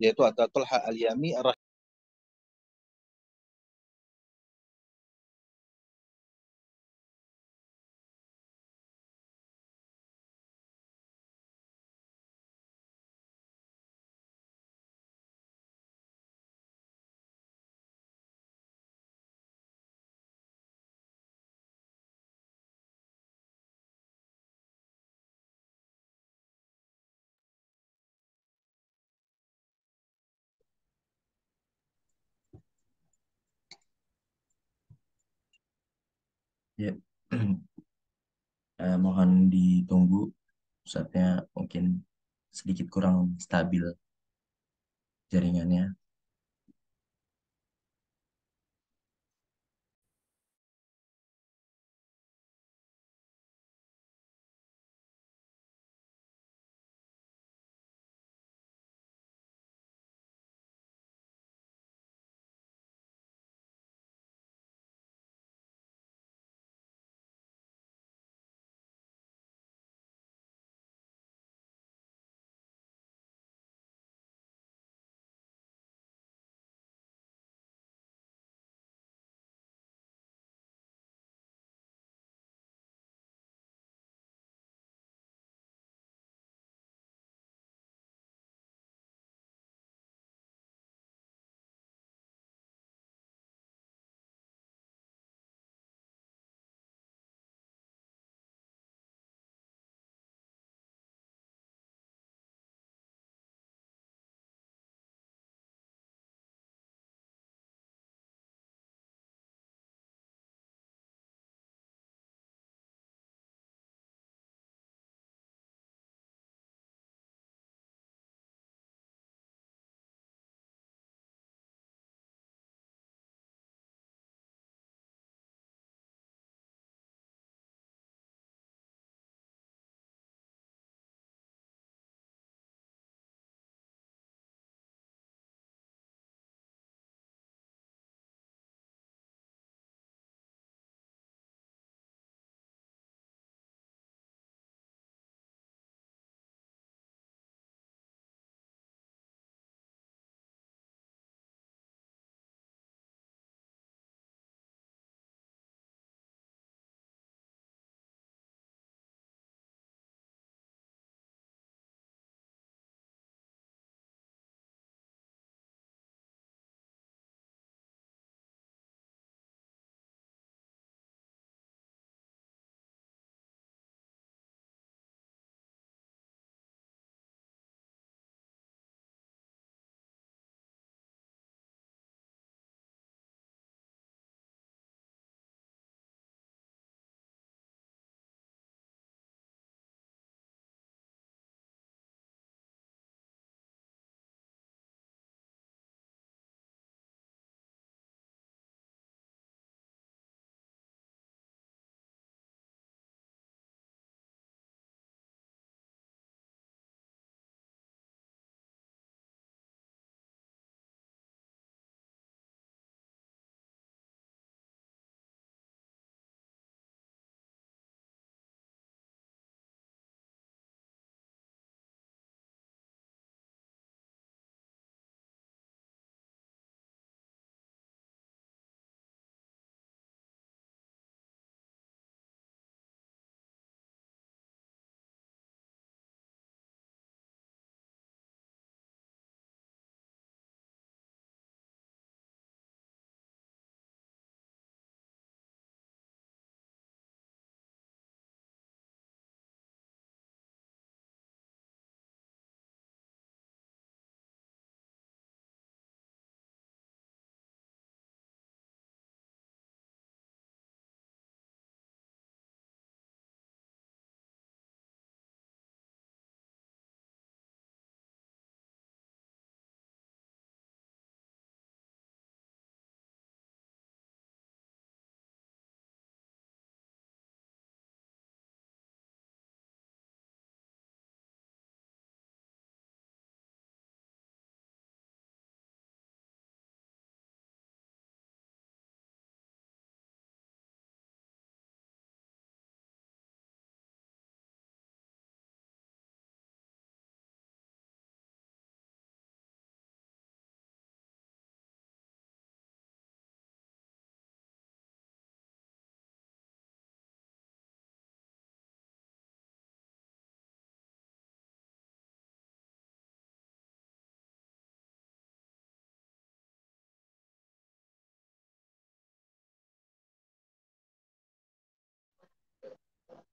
Speaker 1: yaitu At-Tolhah Al-Yami
Speaker 2: Ya, mohon ditunggu, Ustadznya mungkin sedikit kurang stabil jaringannya.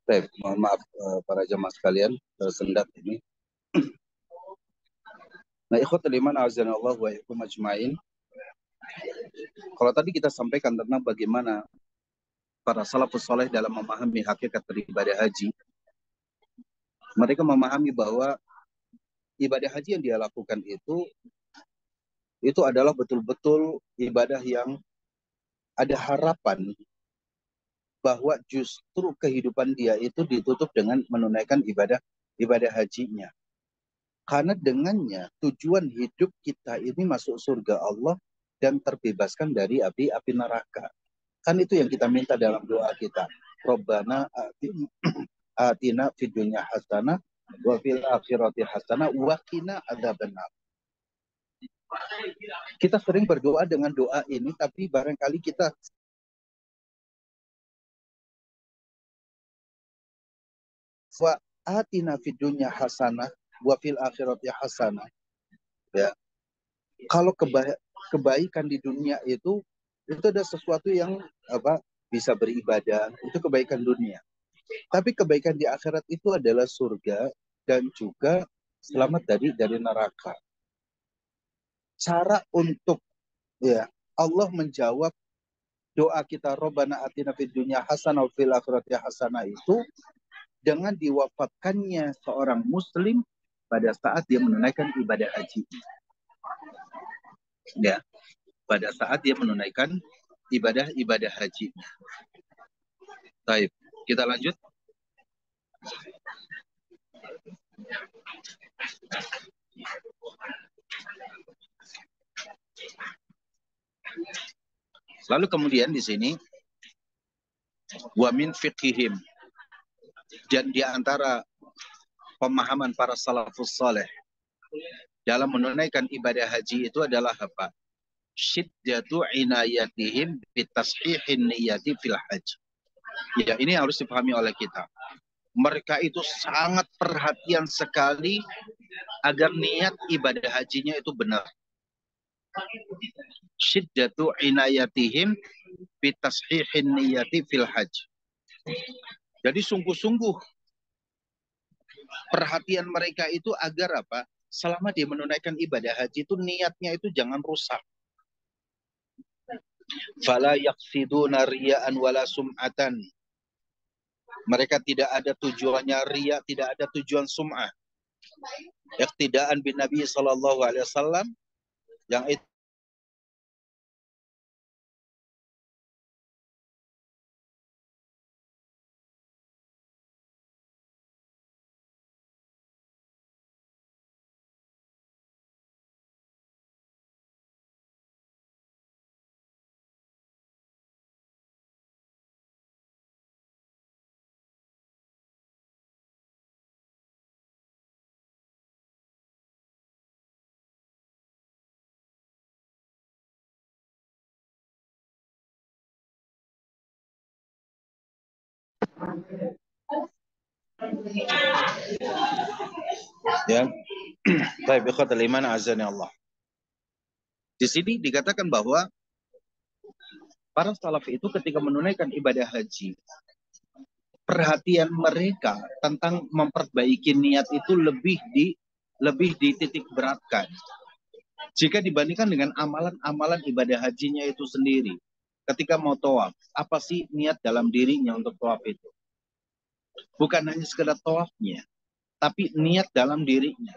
Speaker 1: Baik, mohon maaf para jemaah sekalian, tersendat ini. Nah, ikhwatul iman azanallahu wa iyyakum ajmain. Kalau tadi kita sampaikan tentang bagaimana para salafus saleh dalam memahami hakikat beribadah haji, mereka memahami bahwa ibadah haji yang dia lakukan itu adalah betul-betul ibadah yang ada harapan bahwa justru kehidupan dia itu ditutup dengan menunaikan ibadah hajinya. Karena dengannya tujuan hidup kita ini masuk surga Allah dan terbebaskan dari api neraka. Kan itu yang kita minta dalam doa kita. Rabbana atina fid dunya hasanah wa fil akhirati hasanah wa qina adzabannar. Kita sering berdoa dengan doa ini, tapi barangkali kita wa atina fid dunya hasanah wa fil akhirati hasanah. Ya. Kalau kebaikan di dunia itu ada sesuatu yang bisa beribadah, itu kebaikan dunia. Tapi kebaikan di akhirat itu adalah surga dan juga selamat dari neraka. Cara untuk Allah menjawab doa kita Rabbana atina fid dunya hasanah wa fil akhirati hasanah itu dengan diwafatkannya seorang muslim pada saat dia menunaikan ibadah haji. Ya, pada saat dia menunaikan ibadah haji. Baik, kita lanjut. Lalu kemudian di sini wa min fiqhihim, dan di antara pemahaman para salafus saleh dalam menunaikan ibadah haji itu adalah apa? Syiddatu inayatihim bitashihin niyati fil haji. Ya, ini harus dipahami oleh kita. Mereka itu sangat perhatian sekali agar niat ibadah hajinya itu benar. Syiddatu inayatihim bitashihin niyati fil haji. Jadi sungguh-sungguh perhatian mereka itu agar apa? Selama dia menunaikan ibadah haji itu niatnya itu jangan rusak. Fala yaqsiduna riya'an wala sum'atan. Mereka tidak ada tujuannya riya, tidak ada tujuan sum'ah. Iqtidaan bin Nabi sallallahu alaihi wasallam, yang itu ya. Baik, ikhwatul iman azani Allah. Di sini dikatakan bahwa para salaf itu ketika menunaikan ibadah haji, perhatian mereka tentang memperbaiki niat itu lebih dititik beratkan jika dibandingkan dengan amalan-amalan ibadah hajinya itu sendiri. Ketika mau tawaf, apa sih niat dalam dirinya untuk tawaf itu? Bukan hanya sekedar tawafnya, tapi niat dalam dirinya.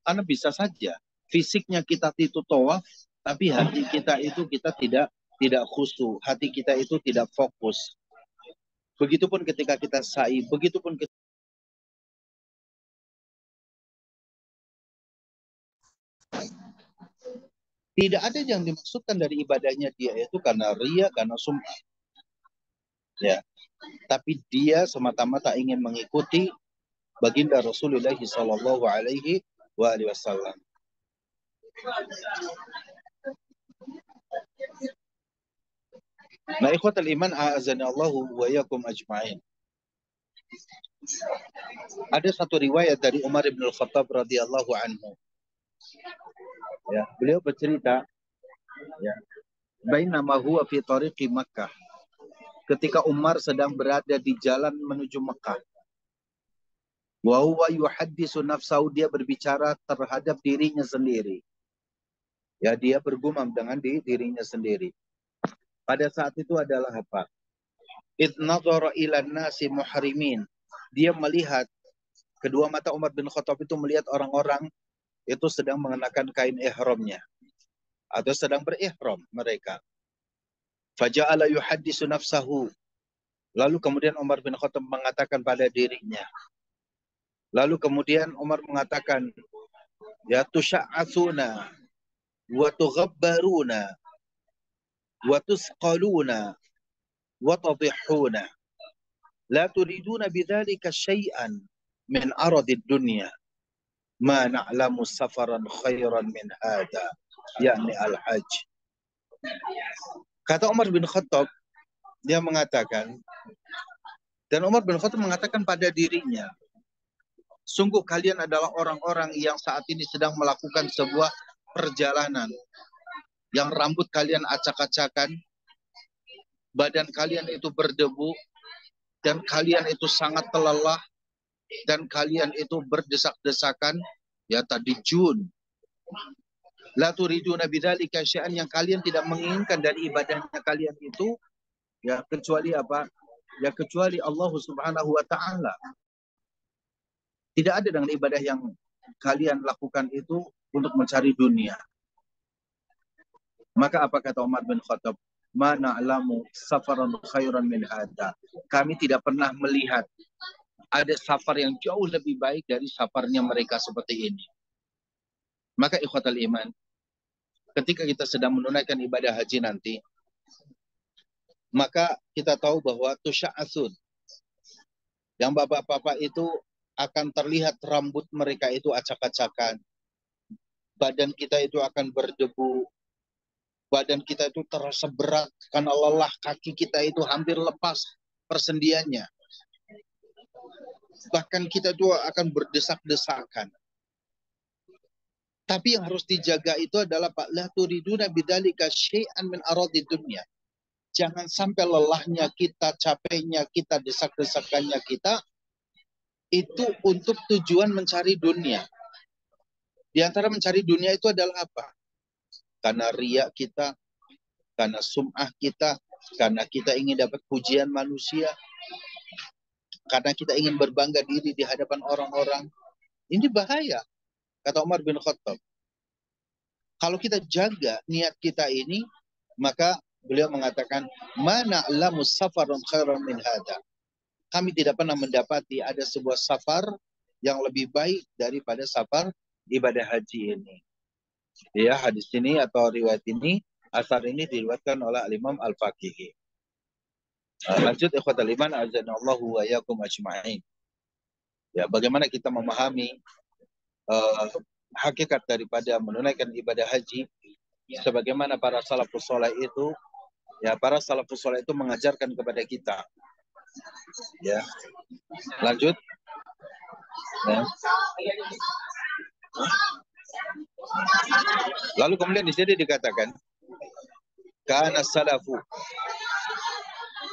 Speaker 1: Karena bisa saja fisiknya kita itu tawaf, tapi hati kita itu kita tidak khusyuk, hati kita itu tidak fokus. Begitupun ketika kita sa'i, begitupun kita tidak ada yang dimaksudkan dari ibadahnya dia itu karena riya, karena sum'ah. Ya. Tapi dia semata-mata ingin mengikuti baginda Rasulullah sallallahu alaihi wasallam. Nah, ikhwatul iman a'azanallahu wa iyyakum ajma'in. Ada satu riwayat dari Umar bin Al-Khattab radhiyallahu anhu. Ya, beliau bercerita, ya, bainama huwa fi tariqi Makkah. Ketika Umar sedang berada di jalan menuju Mekah. Wa huwa yuhaddisu nafsahu, dia berbicara terhadap dirinya sendiri. Ya, dia bergumam dengan dirinya sendiri. Pada saat itu adalah apa? Idh nadhara ila nasi muhrimin. Dia melihat, kedua mata Umar bin Khattab itu melihat orang-orang itu sedang mengenakan kain ihramnya atau sedang berihram mereka. Faja'ala yuhaddisu nafsahu. Lalu kemudian Umar bin Khattab mengatakan pada dirinya. Lalu kemudian Umar mengatakan, ya tusha'athuna wa tughabbaruna wa tusqaluna wa tadihuna. La turiduna bidzalika syai'an min aradid dunya. Ma na'lamu safaran khairan min hada. Yakni al-hajj. Kata Umar bin Khattab, dia mengatakan, dan Umar bin Khattab mengatakan pada dirinya, sungguh kalian adalah orang-orang yang saat ini sedang melakukan sebuah perjalanan yang rambut kalian acak-acakan, badan kalian itu berdebu, dan kalian itu sangat lelah, dan kalian itu berdesak-desakan, ya tadi Jun. La turiduna bidzalika syai'an, yang kalian tidak menginginkan dari ibadahnya kalian itu, ya kecuali apa? Ya kecuali Allah Subhanahu wa taala. Tidak ada dengan ibadah yang kalian lakukan itu untuk mencari dunia. Maka apa kata Umar bin Khattab? Ma na'lamu safaran khairan min hada. Kami tidak pernah melihat ada safar yang jauh lebih baik dari safarnya mereka seperti ini. Maka ikhwatal iman, ketika kita sedang menunaikan ibadah haji nanti, maka kita tahu bahwa tusya'athun, yang bapak-bapak itu akan terlihat rambut mereka itu acak-acakan, badan kita itu akan berdebu, badan kita itu terasa berat karena lelah, kaki kita itu hampir lepas persendiannya. Bahkan kita itu akan berdesak-desakan. Tapi yang harus dijaga itu adalah Pak, la turiduna bidzalika syai'an min aradid dunya. Jangan sampai lelahnya kita, capeknya kita, desak-desakannya kita itu untuk tujuan mencari dunia. Di antara mencari dunia itu adalah apa? Karena riya kita, karena sum'ah kita, karena kita ingin dapat pujian manusia, karena kita ingin berbangga diri di hadapan orang-orang. Ini bahaya, kata Umar bin Khattab. Kalau kita jaga niat kita ini, maka beliau mengatakan, mana lamus safarun khairan min hada. Kami tidak pernah mendapati ada sebuah safar yang lebih baik daripada safar ibadah haji ini. Ya, hadis ini atau riwayat ini, asar ini diriwayatkan oleh Imam Al-Faqihi. Lanjut ikhwatal iman, azanallahu wa yakum ajma'in. Ya, bagaimana kita memahami hakikat daripada menunaikan ibadah haji, sebagaimana para salafus saleh itu, ya para salafus saleh itu mengajarkan kepada kita. Ya, lanjut. Ya. Lalu kemudian di sini dikatakan, kana salafu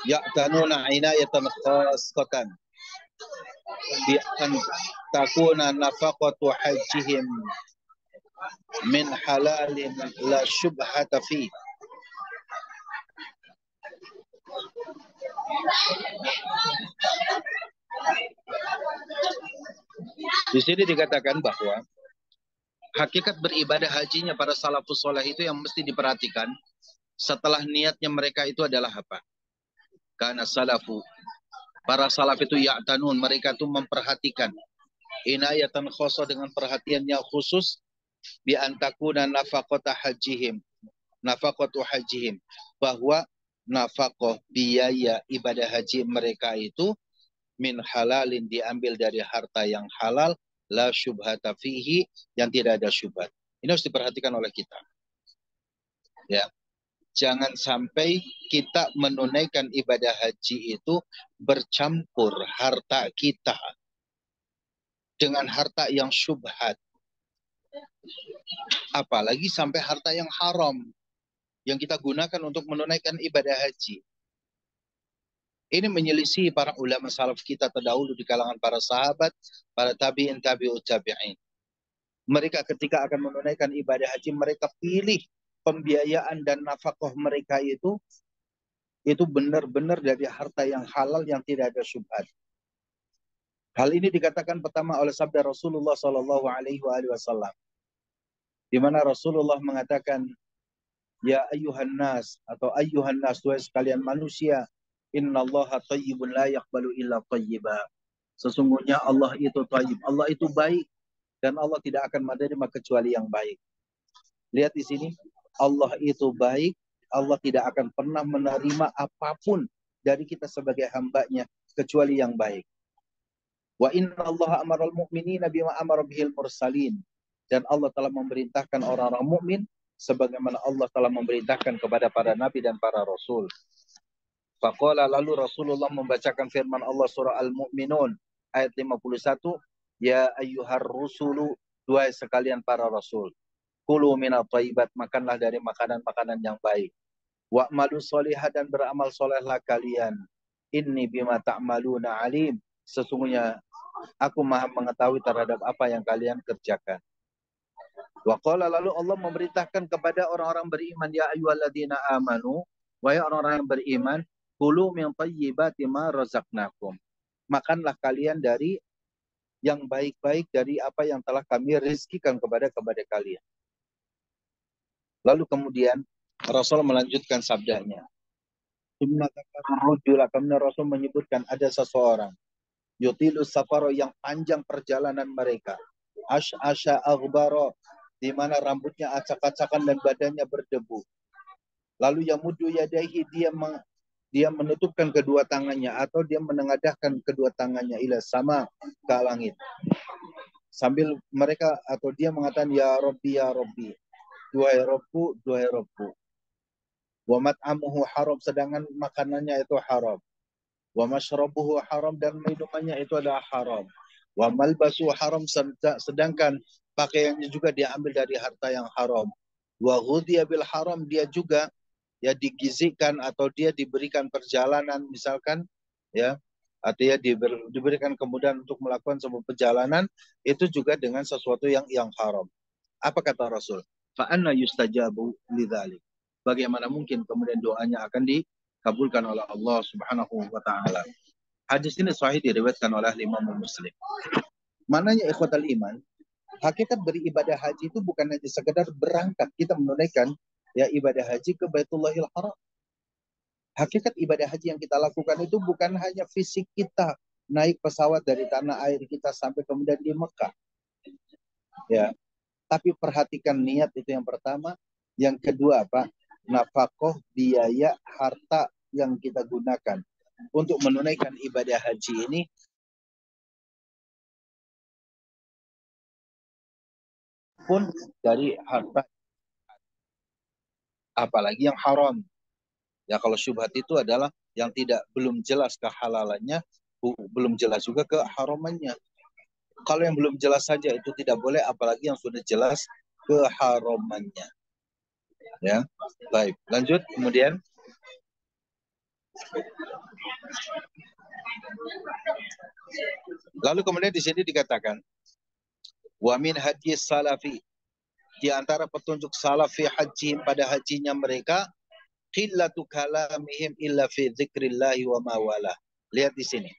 Speaker 1: ya'tanuna inayatan khassatan bi an takuna nafaqatu hajjihim min halalin la syubhata fi. Di sini dikatakan bahwa hakikat beribadah hajinya para salafus saleh itu yang mesti diperhatikan setelah niatnya mereka itu adalah apa? Karena salafu, para salaf itu ya'tanun, mereka itu memperhatikan inayatan khosoh, dengan perhatian yang khusus, bi antakuna nafaqata hajihim, nafaqatu hajihim, bahwa nafaqah biaya ibadah haji mereka itu min halalin, diambil dari harta yang halal, la syubhata fihi, yang tidak ada syubhat. Ini harus diperhatikan oleh kita. Ya. Jangan sampai kita menunaikan ibadah haji itu bercampur harta kita dengan harta yang syubhat. Apalagi sampai harta yang haram yang kita gunakan untuk menunaikan ibadah haji.
Speaker 3: Ini menyelisih para ulama salaf kita terdahulu di kalangan para sahabat, para tabi'in, tabi'ut tabi'in. Mereka ketika akan menunaikan ibadah haji, mereka pilih pembiayaan dan nafkah mereka itu benar-benar dari harta yang halal yang tidak ada syubhat. Hal ini dikatakan pertama oleh sabda Rasulullah Shallallahu Alaihi Wasallam, di mana Rasulullah mengatakan, ya ayuhan nas atau ayuhan nas, wahai sekalian manusia, innallaha thayyibun la yaqbalu illa thayyiba. Sesungguhnya Allah itu thayyib, Allah itu baik dan Allah tidak akan menerima kecuali yang baik. Lihat di sini, Allah itu baik, Allah tidak akan pernah menerima apapun dari kita sebagai hambanya kecuali yang baik. Wa inna Allah amaral mu'minina bima amara bihil mursalin. Dan Allah telah memerintahkan orang-orang mukmin sebagaimana Allah telah memerintahkan kepada para nabi dan para rasul. Faqala, lalu Rasulullah membacakan firman Allah surah Al-Mu'minun ayat 51, ya ayyuhar rusulu, duhai sekalian para rasul, kulu minat thayyibat, makanlah dari makanan-makanan yang baik. Wa'malu sholihah, dan beramal solehlah kalian. Inni bima ta'maluna alim, sesungguhnya aku maha mengetahui terhadap apa yang kalian kerjakan. Wa qala, lalu Allah memerintahkan kepada orang-orang beriman, ya ayyuhalladzina amanu, wahai orang-orang yang beriman, kulu min thayyibati ma razaqnakum, makanlah kalian dari yang baik-baik dari apa yang telah kami rizkikan kepada kalian. Lalu kemudian Rasul melanjutkan sabdanya. Kemudian Rasul menyebutkan ada seseorang yutilus safaro, yang panjang perjalanan mereka, asya aghbaro, di mana rambutnya acak-acakan dan badannya berdebu. Lalu yamudu yadaihi, dia menutupkan kedua tangannya atau dia menengadahkan kedua tangannya ila sama, ke langit, sambil mereka atau dia mengatakan ya Rabbi ya Rabbi, duhai Rabbku duhai Rabbku. Wa mat'amuhu haram, sedangkan makanannya itu haram. Wa mashrabuhu haram, dan minumannya itu adalah haram. Wa malbasuhu haram, sedangkan pakaiannya juga diambil dari harta yang haram. Wa ghudhiya bil haram, dia juga ya digizikan atau dia diberikan perjalanan misalkan ya, artinya diberikan kemudahan untuk melakukan sebuah perjalanan itu juga dengan sesuatu yang haram. Apa kata Rasul? Fa anna yustajabu lidzalik. Bagaimana mungkin kemudian doanya akan dikabulkan oleh Allah Subhanahu wa taala. Hadis ini sahih diriwayatkan oleh Imam Muslim. Mananya ikhwatal iman, hakikat beribadah haji itu bukan hanya sekedar berangkat kita menunaikan ya ibadah haji ke Baitullahil Haram. Hakikat ibadah haji yang kita lakukan itu bukan hanya fisik kita naik pesawat dari tanah air kita sampai kemudian di Mekah. Ya. Tapi perhatikan niat itu yang pertama, yang kedua apa? Nafkah, biaya, harta yang kita gunakan untuk menunaikan ibadah haji ini pun dari harta, apalagi yang haram. Ya kalau syubhat itu adalah yang belum jelas kehalalannya, belum jelas juga keharamannya. Kalau yang belum jelas saja itu tidak boleh, apalagi yang sudah jelas keharamannya. Ya, baik. Lanjut kemudian. Lalu kemudian di sini dikatakan, wa min hadis salafi, di antara petunjuk salafi haji pada hajinya mereka, qillatu kalamihim illa fi dzikrillahi wa ma wala. Lihat di sini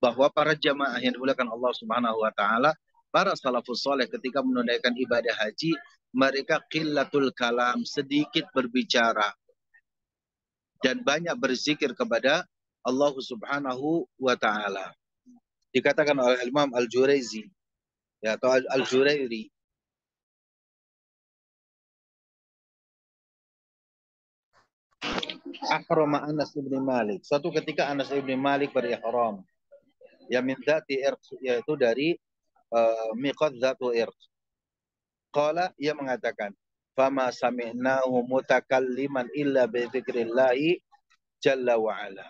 Speaker 3: bahwa para jamaah yang dimuliakan Allah Subhanahu wa taala, para salafus saleh ketika menunaikan ibadah haji, mereka qillatul kalam, sedikit berbicara dan banyak berzikir kepada Allah Subhanahu wa taala. Dikatakan oleh Imam Al-Juraizi ya, atau Al-Jurairi, ahrama Anas ibn Malik. Suatu ketika Anas ibn Malik berihram, ya min dzati irq, yaitu dari miqat dzatu irq. Qala, ia mengatakan, fama sami'nahu mutakalliman illa bi dzikrillahi jalla wa ala.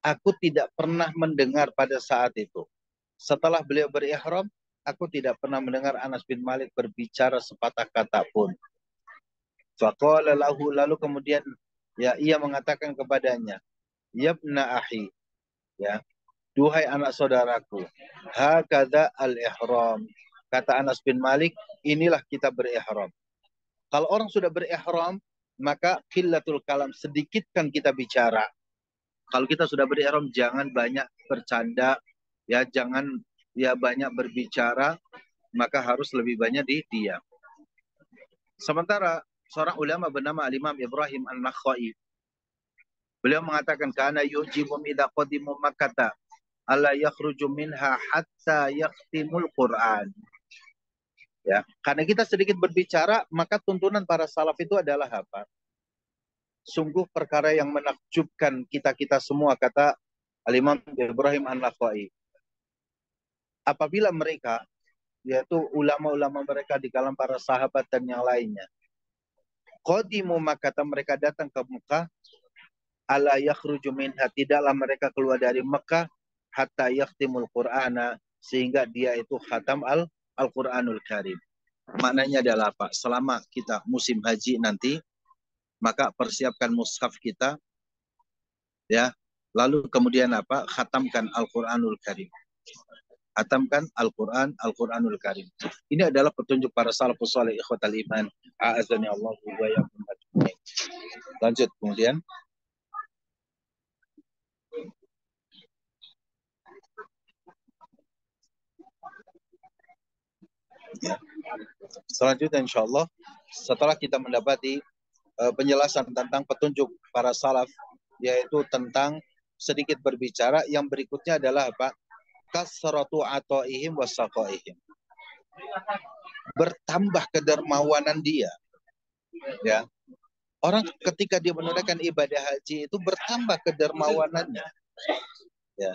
Speaker 3: Aku tidak pernah mendengar pada saat itu. Setelah beliau berihram, aku tidak pernah mendengar Anas bin Malik berbicara sepatah kata pun. Faqala lahu, lalu kemudian ya ia mengatakan kepadanya, yabna ahi, Ya, duhai anak saudaraku, hakadha al-ihram. Kata Anas bin Malik, inilah kita berihram. Kalau orang sudah berihram, maka qillatul kalam, sedikitkan kita bicara. Kalau kita sudah berihram, jangan banyak bercanda, ya jangan ya banyak berbicara, maka harus lebih banyak diam. Sementara seorang ulama bernama Al-Imam Ibrahim An-Nakhai, beliau mengatakan kana yujibu idza qadimu Makkah alla yakhruju minha hatta yakhtimul Quran. Ya, karena kita sedikit berbicara, maka tuntunan para salaf itu adalah apa? Sungguh perkara yang menakjubkan kita-kita semua, kata Al-Imam Ibrahim An-Nakhai. Apabila mereka, yaitu ulama-ulama mereka di kalangan para sahabat dan yang lainnya, qadimu Makkah, mereka datang ke Mekah, ala yakhruju minha, tidaklah mereka keluar dari Mekah hatta yakhtimul Qur'ana, sehingga dia itu khatam Al-Qur'anul Karim. Maknanya adalah apa? Selama kita musim haji nanti, maka persiapkan mushaf kita, ya. Lalu kemudian apa? Khatamkan Al-Qur'anul Karim. Khatamkan Al-Qur'anul Karim. Ini adalah petunjuk para salafus saleh ikhwatal iman. A'azani Allah wa iyyakum ajmain. Lanjut kemudian. Ya. Selanjutnya insya Allah, setelah kita mendapati penjelasan tentang petunjuk para salaf, yaitu tentang sedikit berbicara, yang berikutnya adalah apa? Kasratu atoihim wasaqaihim. Bertambah kedermawanan dia. Ya. Orang ketika dia menunaikan ibadah haji itu bertambah kedermawanannya. Ya.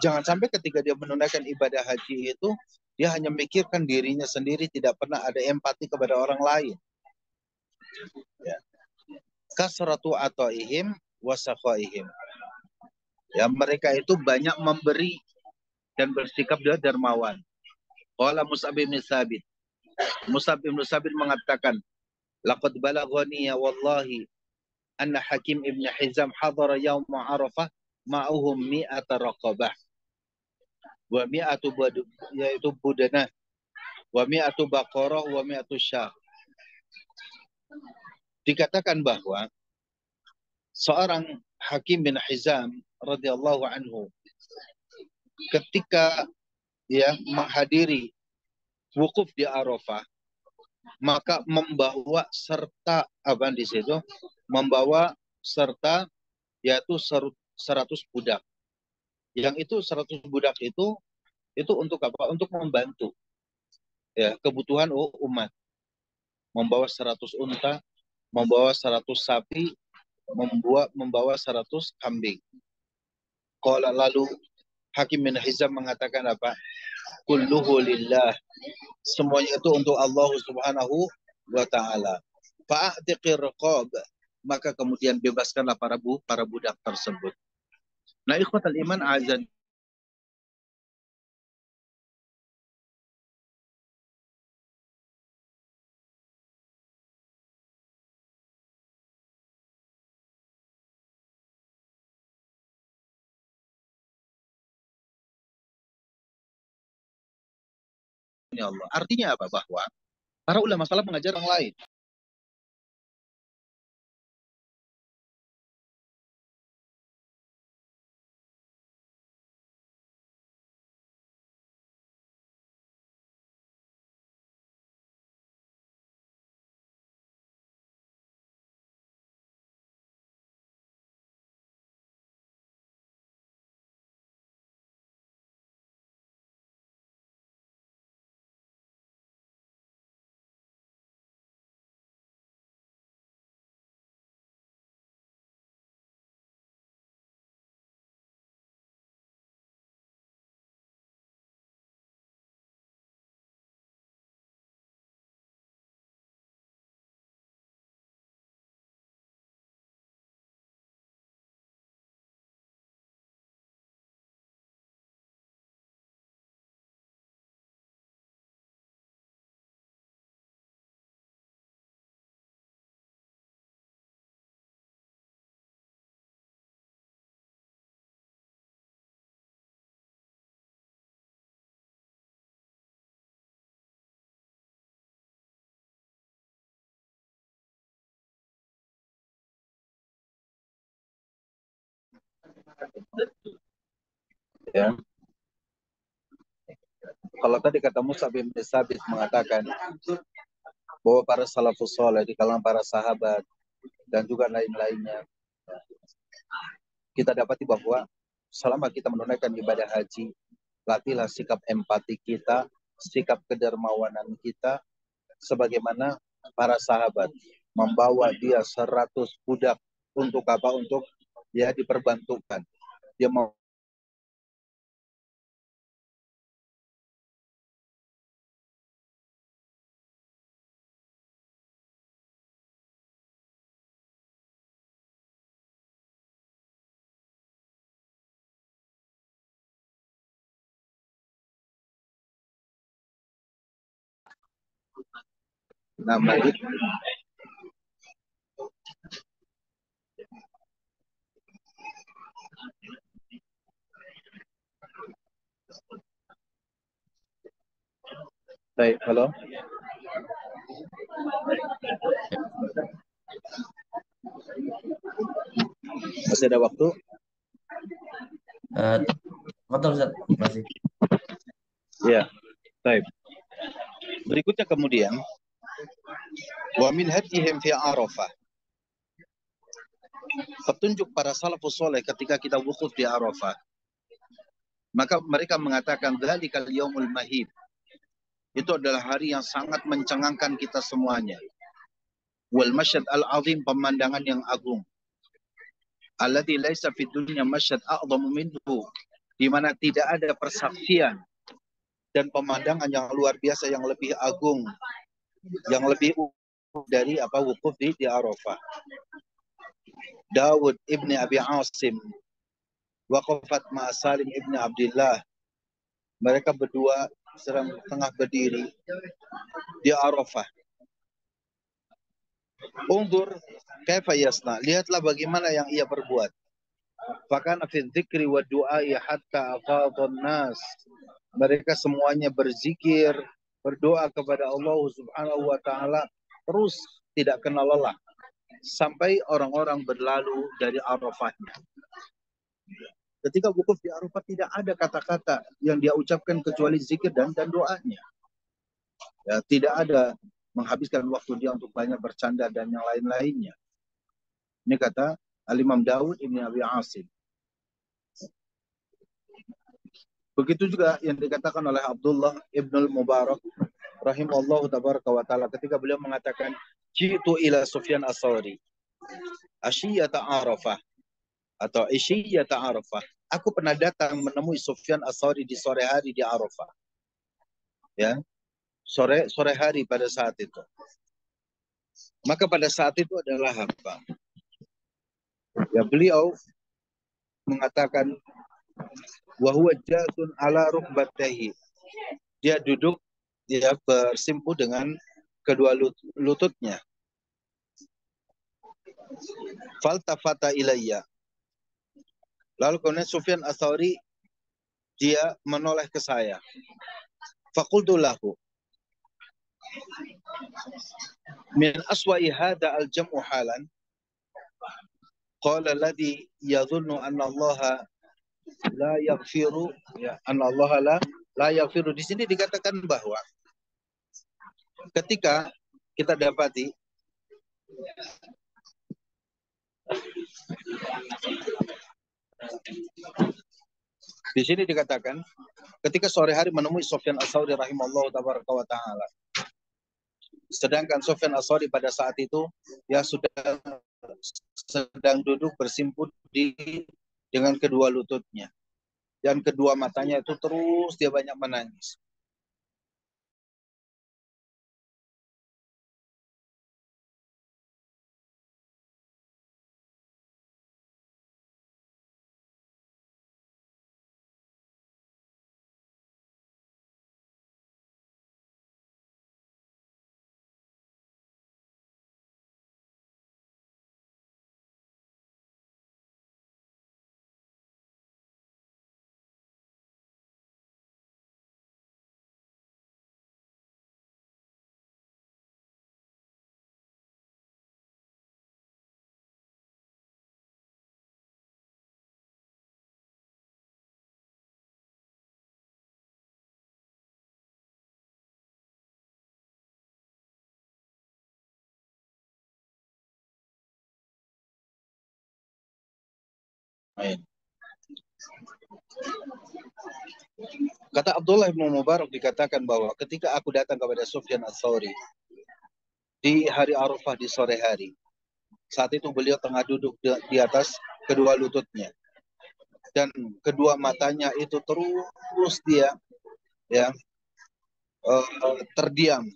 Speaker 3: Jangan sampai ketika dia menunaikan ibadah haji itu, dia hanya memikirkan dirinya sendiri, tidak pernah ada empati kepada orang lain. Ya. Kasratu atoihim wasaqaihim. Ya, mereka itu banyak memberi dan bersikap dermawan. Qala Mus'ab bin Tsabit. Mus'ab bin Tsabit mengatakan, laqad balaghani ya wallahi anna Hakim ibn Hizam hadara yaum Arafah ma'uhum mi'ata raqabah wa mi'atu yaitu budanah wa mi'atu baqarah wa mi'atu syah. Dikatakan bahwa seorang Hakim bin Hizam radhiyallahu anhu ketika ya menghadiri wukuf di Arafah, maka membawa serta apa di situ? Membawa serta yaitu 100 budak. Yang itu 100 budak itu untuk apa? Untuk membantu ya kebutuhan umat. Membawa 100 unta, membawa 100 sapi, membawa 100 kambing. Qala lalu Hakim bin Hizam mengatakan apa? Kulluhu lillah. Semuanya itu untuk Allah Subhanahu wa taala. Fa'atiqir riqab, maka kemudian bebaskanlah para budak tersebut. Nah, ikhwatal iman azan ya Allah. Artinya apa? Bahwa para ulama salaf mengajar orang lain. Ya. Kalau tadi kata Musa bin Sabit mengatakan bahwa para salafus soleh di kalangan para sahabat dan juga lain-lainnya, kita dapati bahwa selama kita menunaikan ibadah haji, latihlah sikap empati kita, sikap kedermawanan kita, sebagaimana para sahabat membawa dia 100 budak untuk apa? Untuk dia diperbantukan. Dia mau namanya. Baik, halo. Masih ada waktu?
Speaker 2: Betul Ustaz, masih.
Speaker 3: Ya, baik. Berikutnya kemudian, wa min hadihim fi Arafah. Petunjuk para salafus soleh ketika kita wukuf di Arafah. Maka mereka mengatakan dzalikal yaumul mahib. Itu adalah hari yang sangat mencengangkan kita semuanya. Wal masyad al-azim, pemandangan yang agung. Alladzi laisa fid dunya masyad a'zamu minhu, di mana tidak ada persaksian dan pemandangan yang luar biasa yang lebih agung, yang lebih dari apa wukuf di Arafah. Dawud ibni Abi Asim waqafat ma Salim ibni Abdullah. Mereka berdua sedang tengah berdiri di Arafah. Undur kaifa yasna, lihatlah bagaimana yang ia perbuat. Fakana fi dzikri wa du'ai hatta afadhan nas. Mereka semuanya berzikir, berdoa kepada Allah Subhanahu wa taala terus tidak kenal lelah sampai orang-orang berlalu dari Arafahnya. Ketika wukuf di Arafah tidak ada kata-kata yang dia ucapkan kecuali zikir dan doanya. Ya, tidak ada menghabiskan waktu dia untuk banyak bercanda dan yang lain-lainnya. Ini kata Al-Imam Dawud ibn Abi Asim. Begitu juga yang dikatakan oleh Abdullah ibn Mubarak rahimahullah tabaraka wa ta'ala ketika beliau mengatakan jitu ila Sufyan as-Sawri asyiyata Arafah atau isyiyata Arafah. Aku pernah datang menemui Sufyan as-Sawri di sore hari di Arafah. Ya. Sore hari pada saat itu. Maka pada saat itu adalah apa? Ya, beliau mengatakan wa huwa jasun ala rukbatayhi. Dia duduk, dia bersimpu dengan kedua lututnya. Faltafata ilayya. Lalu kemudian Sufyan as-Sawri dia menoleh ke saya. Faqultu lahu min aswa'i hadha al-jam'u halan. Qala alladhi yadhunnu anna Allah la yaghfiru, ya, anna Allah la yaghfiru. Di sini dikatakan bahwa ketika kita dapati di sini dikatakan ketika sore hari menemui Sufyan as-Sawri rahimahullah tabaraka wa ta'ala. Sedangkan Sufyan as-Sawri pada saat itu ya sudah sedang duduk bersimpu dengan kedua lututnya dan kedua matanya itu terus dia banyak menangis. Amin. Kata Abdullah bin Mubarak dikatakan bahwa ketika aku datang kepada Sufyan Ats-Tsauri di hari Arafah di sore hari, saat itu beliau tengah duduk di atas kedua lututnya dan kedua matanya itu terus dia ya terdiam.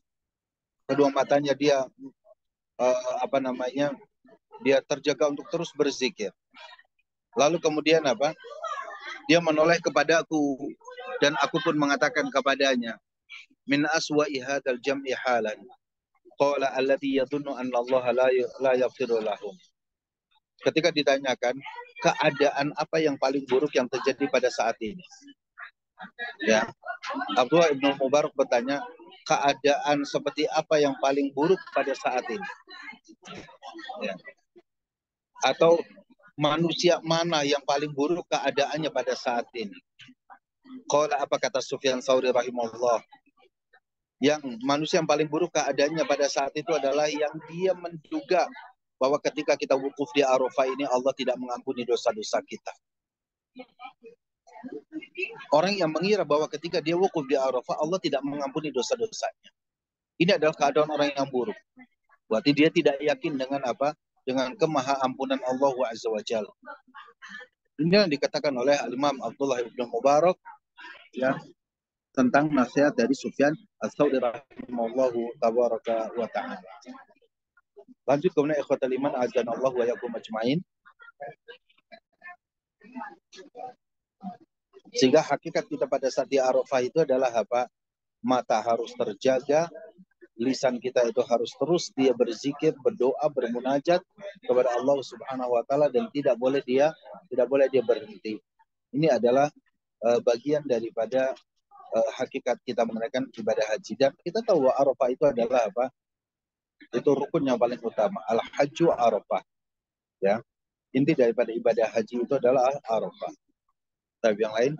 Speaker 3: Kedua matanya dia dia terjaga untuk terus berzikir. Lalu kemudian apa? Dia menoleh kepadaku dan aku pun mengatakan kepadanya, min aswa'i hadzal jam'i halan. Qala alladhi yadhunnu anna Allah la yaghfiru lahum. Ketika ditanyakan keadaan apa yang paling buruk yang terjadi pada saat ini. Ya. Abdullah bin Mubarak bertanya, keadaan seperti apa yang paling buruk pada saat ini? Ya. Atau manusia mana yang paling buruk keadaannya pada saat ini? Qala, apa kata Sufyan Tsauri rahimahullah? Yang manusia yang paling buruk keadaannya pada saat itu adalah yang dia menduga bahwa ketika kita wukuf di Arafah ini Allah tidak mengampuni dosa-dosa kita. Orang yang mengira bahwa ketika dia wukuf di Arafah Allah tidak mengampuni dosa-dosanya. Ini adalah keadaan orang yang buruk. Berarti dia tidak yakin dengan apa? Dengan kemahaampunan Allah Azza wa Jalla. Ini yang dikatakan oleh Imam Abdullah bin Mubarak ya, tentang nasihat dari Sufyan Ats-Tsauri rahimahullahu tabaraka wa ta'ala. Lanjut kemudian ikhwatal iman azanallahu wa yakum ajmain. Sehingga hakikat kita pada saat di Arafah itu adalah apa? Mata harus terjaga, lisan kita itu harus terus dia berzikir, berdoa, bermunajat kepada Allah Subhanahu wa taala dan tidak boleh dia berhenti. Ini adalah bagian daripada hakikat kita menunaikan ibadah haji. Dan kita tahu bahwa Arafah itu adalah apa? Itu rukun yang paling utama. Al-Hajju Arafah. Ya. Inti daripada ibadah haji itu adalah Arafah. Tapi yang lain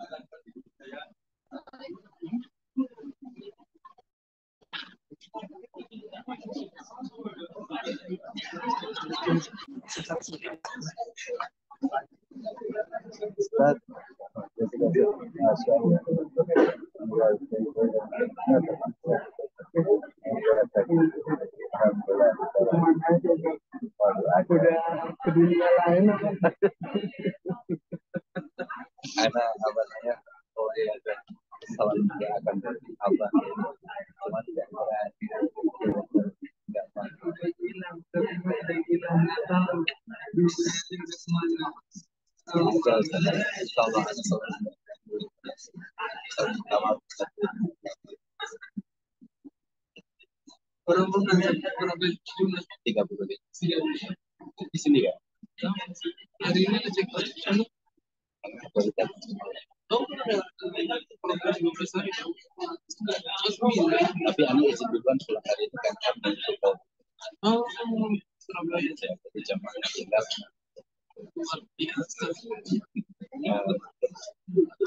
Speaker 3: udah ke dunia lain. Ada apa namanya? Oh iya, ada salah juga akan dari Allah. Cuma tidak di sini ya. Hari ini cek tapi anu izin duluan pulang hari itu kan kami cukup. Oh, Surabaya jadi jamaah tinggal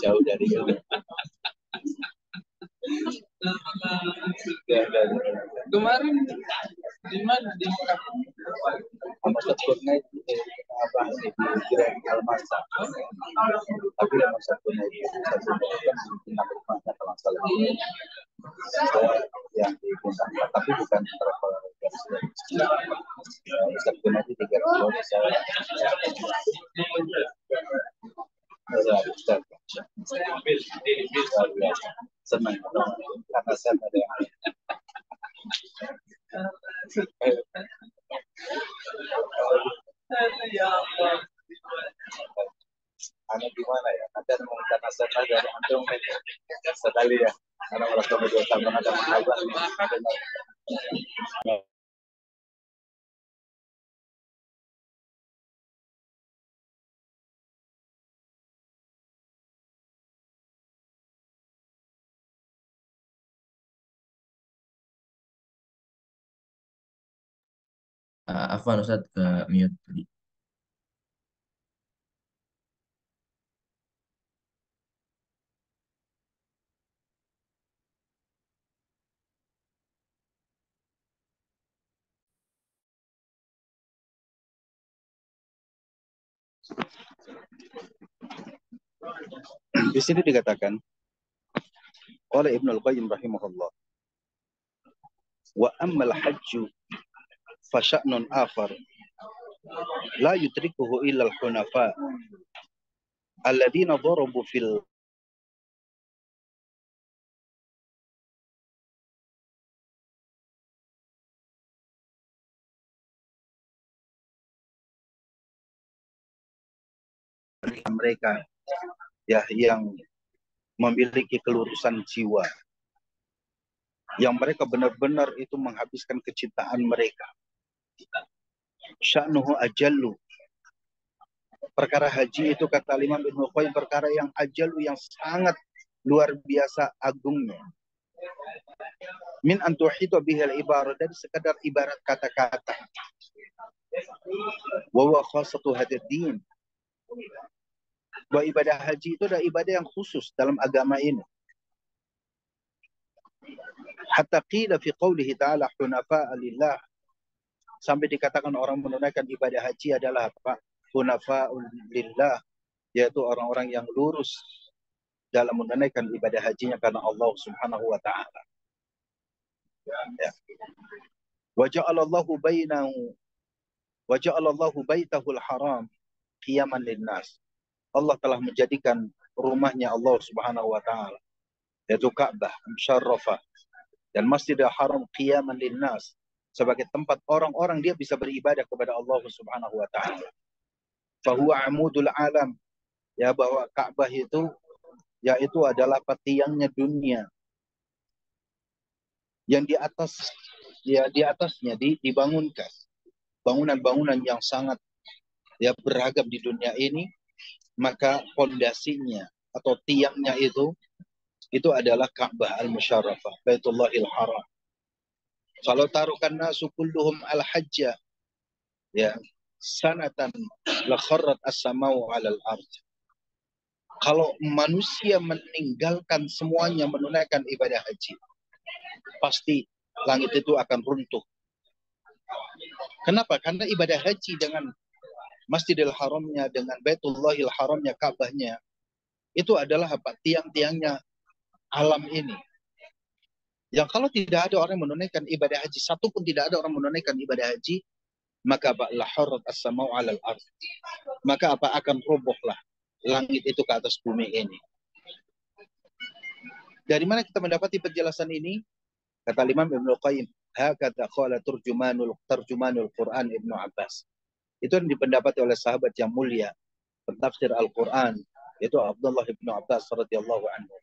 Speaker 3: jauh dari itu. Kemarin di mana di Mekah? Sama sebetulnya apa di Grand Almasa. Tapi yang satunya itu satu kan di Mekah kalau salah. Yang di Bintang, tapi bukan travel sebetulnya di 3 saya senang karena saya ada anak gimana ya? Ada karena saya dari antum sekali ya. Karena merasa berdua sama ada mahabbah.
Speaker 2: Afwan Ustaz ke mute tadi.
Speaker 3: Di sini dikatakan oleh Ibnu Al-Qayyim rahimahullah, wa ammal hajju fa sya'nun akhar la yudrikuhu illa al-hunafa alladziina darabu fil mereka ya yang memiliki kelurusan jiwa, yang mereka benar-benar itu menghabiskan kecintaan mereka. Sya'nuhu ajallu, perkara haji itu kata Imam Ibnu Qayyim perkara yang ajallu, yang sangat luar biasa agungnya. Min an tuhitu bihal ibarat, dari sekadar ibarat kata-kata. Wa huwa khassatu hadzal din, bahwa ibadah haji itu adalah ibadah yang khusus dalam agama ini. Hatta qila fi qawlihi ta'ala hunafa'a lillah, sampai dikatakan orang menunaikan ibadah haji adalah apa? Hunafa'un lillah, yaitu orang-orang yang lurus dalam menunaikan ibadah hajinya karena Allah Subhanahu wa taala. Ya. Wa ja'alallahu baitahul haram qiyaman linnas. Allah telah menjadikan rumahnya Allah Subhanahu wa taala, yaitu Ka'bah musyarrafah dan Masjidil Haram qiyaman linnas, sebagai tempat orang-orang dia bisa beribadah kepada Allah Subhanahu wa taala. Fa huwa amudul alam, ya, bahwa Ka'bah itu yaitu adalah tiangnya dunia, yang di atas, ya, di atasnya dibangunkan bangunan-bangunan yang sangat ya beragam di dunia ini. Maka fondasinya atau tiangnya itu adalah Ka'bah al-Musyarrafah, Baitullahil Haram. Kalau taruhkan nasu kulluhum al-hajja, ya, sanatan la kharrat as-samau 'alal ard. Kalau manusia meninggalkan semuanya menunaikan ibadah haji, pasti langit itu akan runtuh. Kenapa? Karena ibadah haji dengan Masjidil Haramnya, dengan Baitullahil Haramnya, Ka'bahnya, itu adalah apa? Tiang-tiangnya alam ini. Yang kalau tidak ada orang menunaikan ibadah haji, satu pun tidak ada orang menunaikan ibadah haji, maka la harrat as-samau 'alal ard. Maka apa? Akan robohlah langit itu ke atas bumi ini. Dari mana kita mendapati penjelasan ini? Kata Imam Ibnu Qayyim, hakadha qala terjumanul Quran Ibnu Abbas. Itu yang dipendapati oleh sahabat yang mulia pentafsir Al-Quran, itu Abdullah Ibnu Abbas radhiyallahu anhu.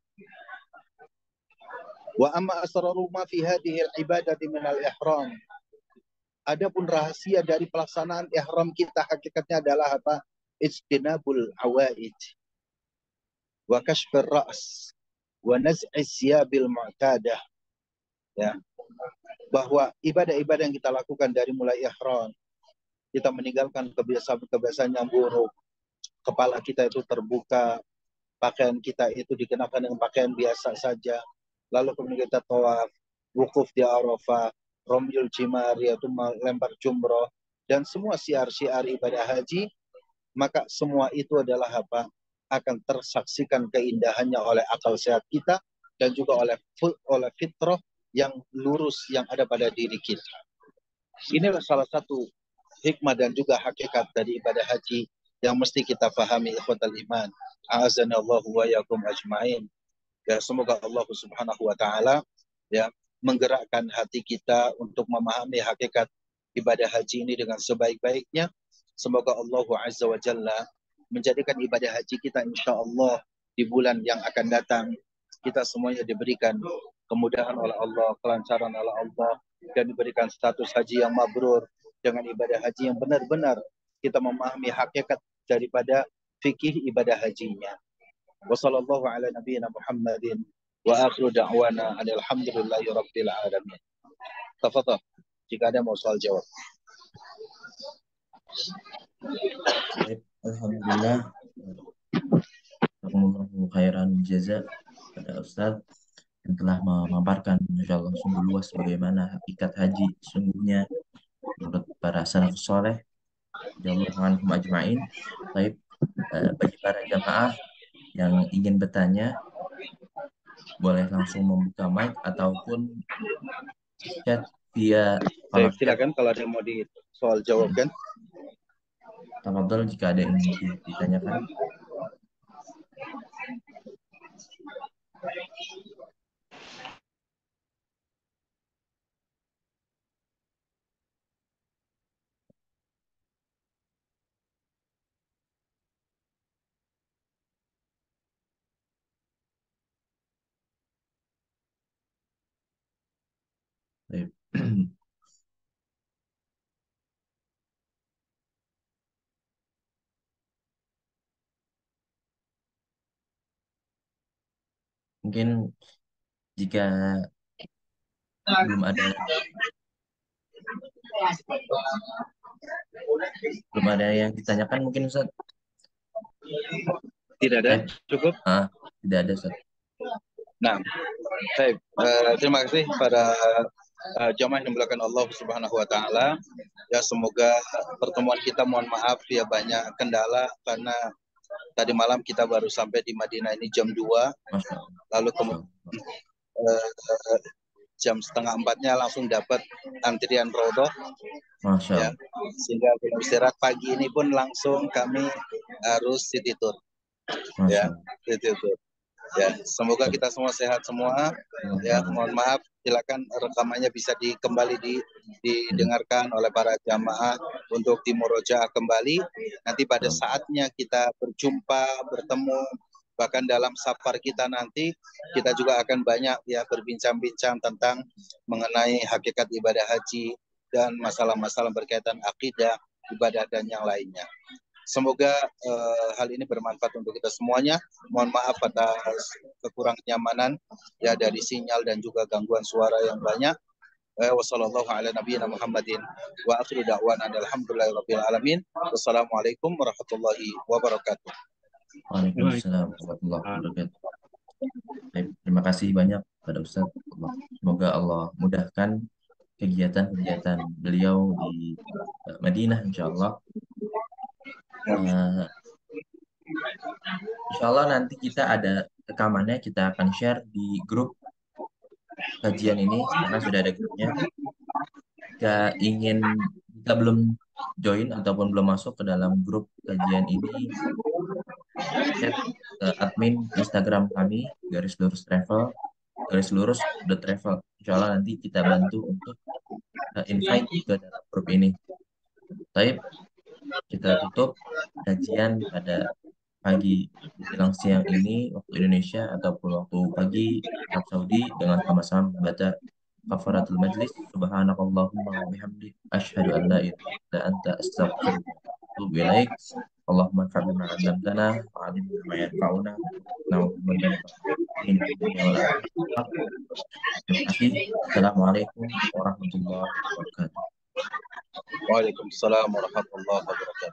Speaker 3: Wa amma asraru ma fi hadhihi al-ibadati min al-ihram. Adapun rahasia dari pelaksanaan ihram kita hakikatnya adalah apa? Ijtinabul awaid wa kashfir ra's wa naz'i siyabil mu'tadah. Ya. Bahwa ibadah-ibadah yang kita lakukan dari mulai ihram, kita meninggalkan kebiasaan-kebiasaan yang buruk, kepala kita itu terbuka, pakaian kita itu dikenakan dengan pakaian biasa saja, lalu kemudian kita tawaf, wukuf di Arafah, romyul jimar, yaitu melempar jumroh, dan semua syiar-syiar ibadah haji, maka semua itu adalah apa? Akan tersaksikan keindahannya oleh akal sehat kita dan juga oleh fitrah yang lurus yang ada pada diri kita. Inilah salah satu hikmah dan juga hakikat dari ibadah haji yang mesti kita pahami, ikhwatal iman. A'azanallahu wa yakum ajma'in. Ya, semoga Allah Subhanahu wa taala ya menggerakkan hati kita untuk memahami hakikat ibadah haji ini dengan sebaik-baiknya. Semoga Allah Azza wa Jalla menjadikan ibadah haji kita insyaallah di bulan yang akan datang kita semuanya diberikan kemudahan oleh Allah, kelancaran oleh Allah, dan diberikan status haji yang mabrur dengan ibadah haji yang benar-benar kita memahami hakikat daripada fikih ibadah hajinya. Wassallallahu ala nabiyyina Muhammadin wa akhiru da'wana alhamdulillahi rabbil alamin. Tafadhal jika ada mau soal jawab.
Speaker 2: Baik, alhamdulillah. Jazakumullahu khairan jaza pada Ustaz yang telah memaparkan insyaallah sungguh luas bagaimana hakikat haji sungguhnya menurut para salafus saleh, Jazakumullahu anhum ajma'in. Baik, bagi para jamaah yang ingin bertanya, boleh langsung membuka mic ataupun chat via kolom
Speaker 3: Baik,
Speaker 2: chat.
Speaker 3: silakan kalau ada yang mau di soal jawab kan.
Speaker 2: Tafadhol jika ada yang ingin ditanyakan. Baik. Mungkin jika belum ada yang ditanyakan mungkin Ustaz.
Speaker 3: Tidak ada, cukup.
Speaker 2: Tidak ada Ustaz.
Speaker 3: Nah, baik. Terima kasih pada jamaah yang dimuliakan Allah Subhanahu wa taala. Ya, semoga pertemuan kita, mohon maaf ya banyak kendala karena tadi malam kita baru sampai di Madinah ini jam 2.
Speaker 2: Masya Allah.
Speaker 3: Lalu kemudian jam setengah 4-nya langsung dapat antrian rodoh.
Speaker 2: Masya Allah.
Speaker 3: Ya, sehingga belum istirahat. Pagi ini pun langsung kami harus city tour.
Speaker 2: Masya
Speaker 3: Ya,
Speaker 2: Allah.
Speaker 3: city tour. Ya, semoga kita semua sehat semua. Ya, mohon maaf, silakan rekamannya bisa kembali didengarkan oleh para jamaah untuk dimurojaah kembali. Nanti pada saatnya kita berjumpa, bertemu, bahkan dalam safar kita nanti kita juga akan banyak ya berbincang-bincang tentang mengenai hakikat ibadah haji dan masalah-masalah berkaitan akidah, ibadah dan yang lainnya. Semoga hal ini bermanfaat untuk kita semuanya. Mohon maaf atas kekurangan nyamanan ya dari sinyal dan juga gangguan suara yang banyak. Wassallallahu ala nabiyina Muhammadin wa akhiru da'wana alhamdulillahirabbil alamin. Wassalamualaikum warahmatullahi wabarakatuh.
Speaker 2: Waalaikumsalam warahmatullahi wabarakatuh. Terima kasih banyak pada Ustaz. Semoga Allah mudahkan kegiatan-kegiatan beliau di Madinah insyaallah. Insyaallah nanti kita ada rekamannya, kita akan share di grup kajian ini. Sekarang sudah ada grupnya. Jika belum join ataupun belum masuk ke dalam grup kajian ini, chat admin Instagram kami _travel _travel. Insyaallah nanti kita bantu untuk invite ke dalam grup ini. Baik, kita tutup kajian pada pagi menjelang siang ini waktu Indonesia ataupun waktu pagi Arab Saudi dengan sama-sama membaca kafaratul majlis. Subhanakallahumma wa bihamdik asyhadu an la ilaha illa anta astaghfiruka wa atubu ilaik. Allahumma anfa'na bima 'allamtana wa 'allimna ma yanfa'una wa dunya wal akhirah. Terima kasih. Assalamualaikum warahmatullahi wabarakatuh.
Speaker 3: Waalaikumsalam warahmatullahi wabarakatuh.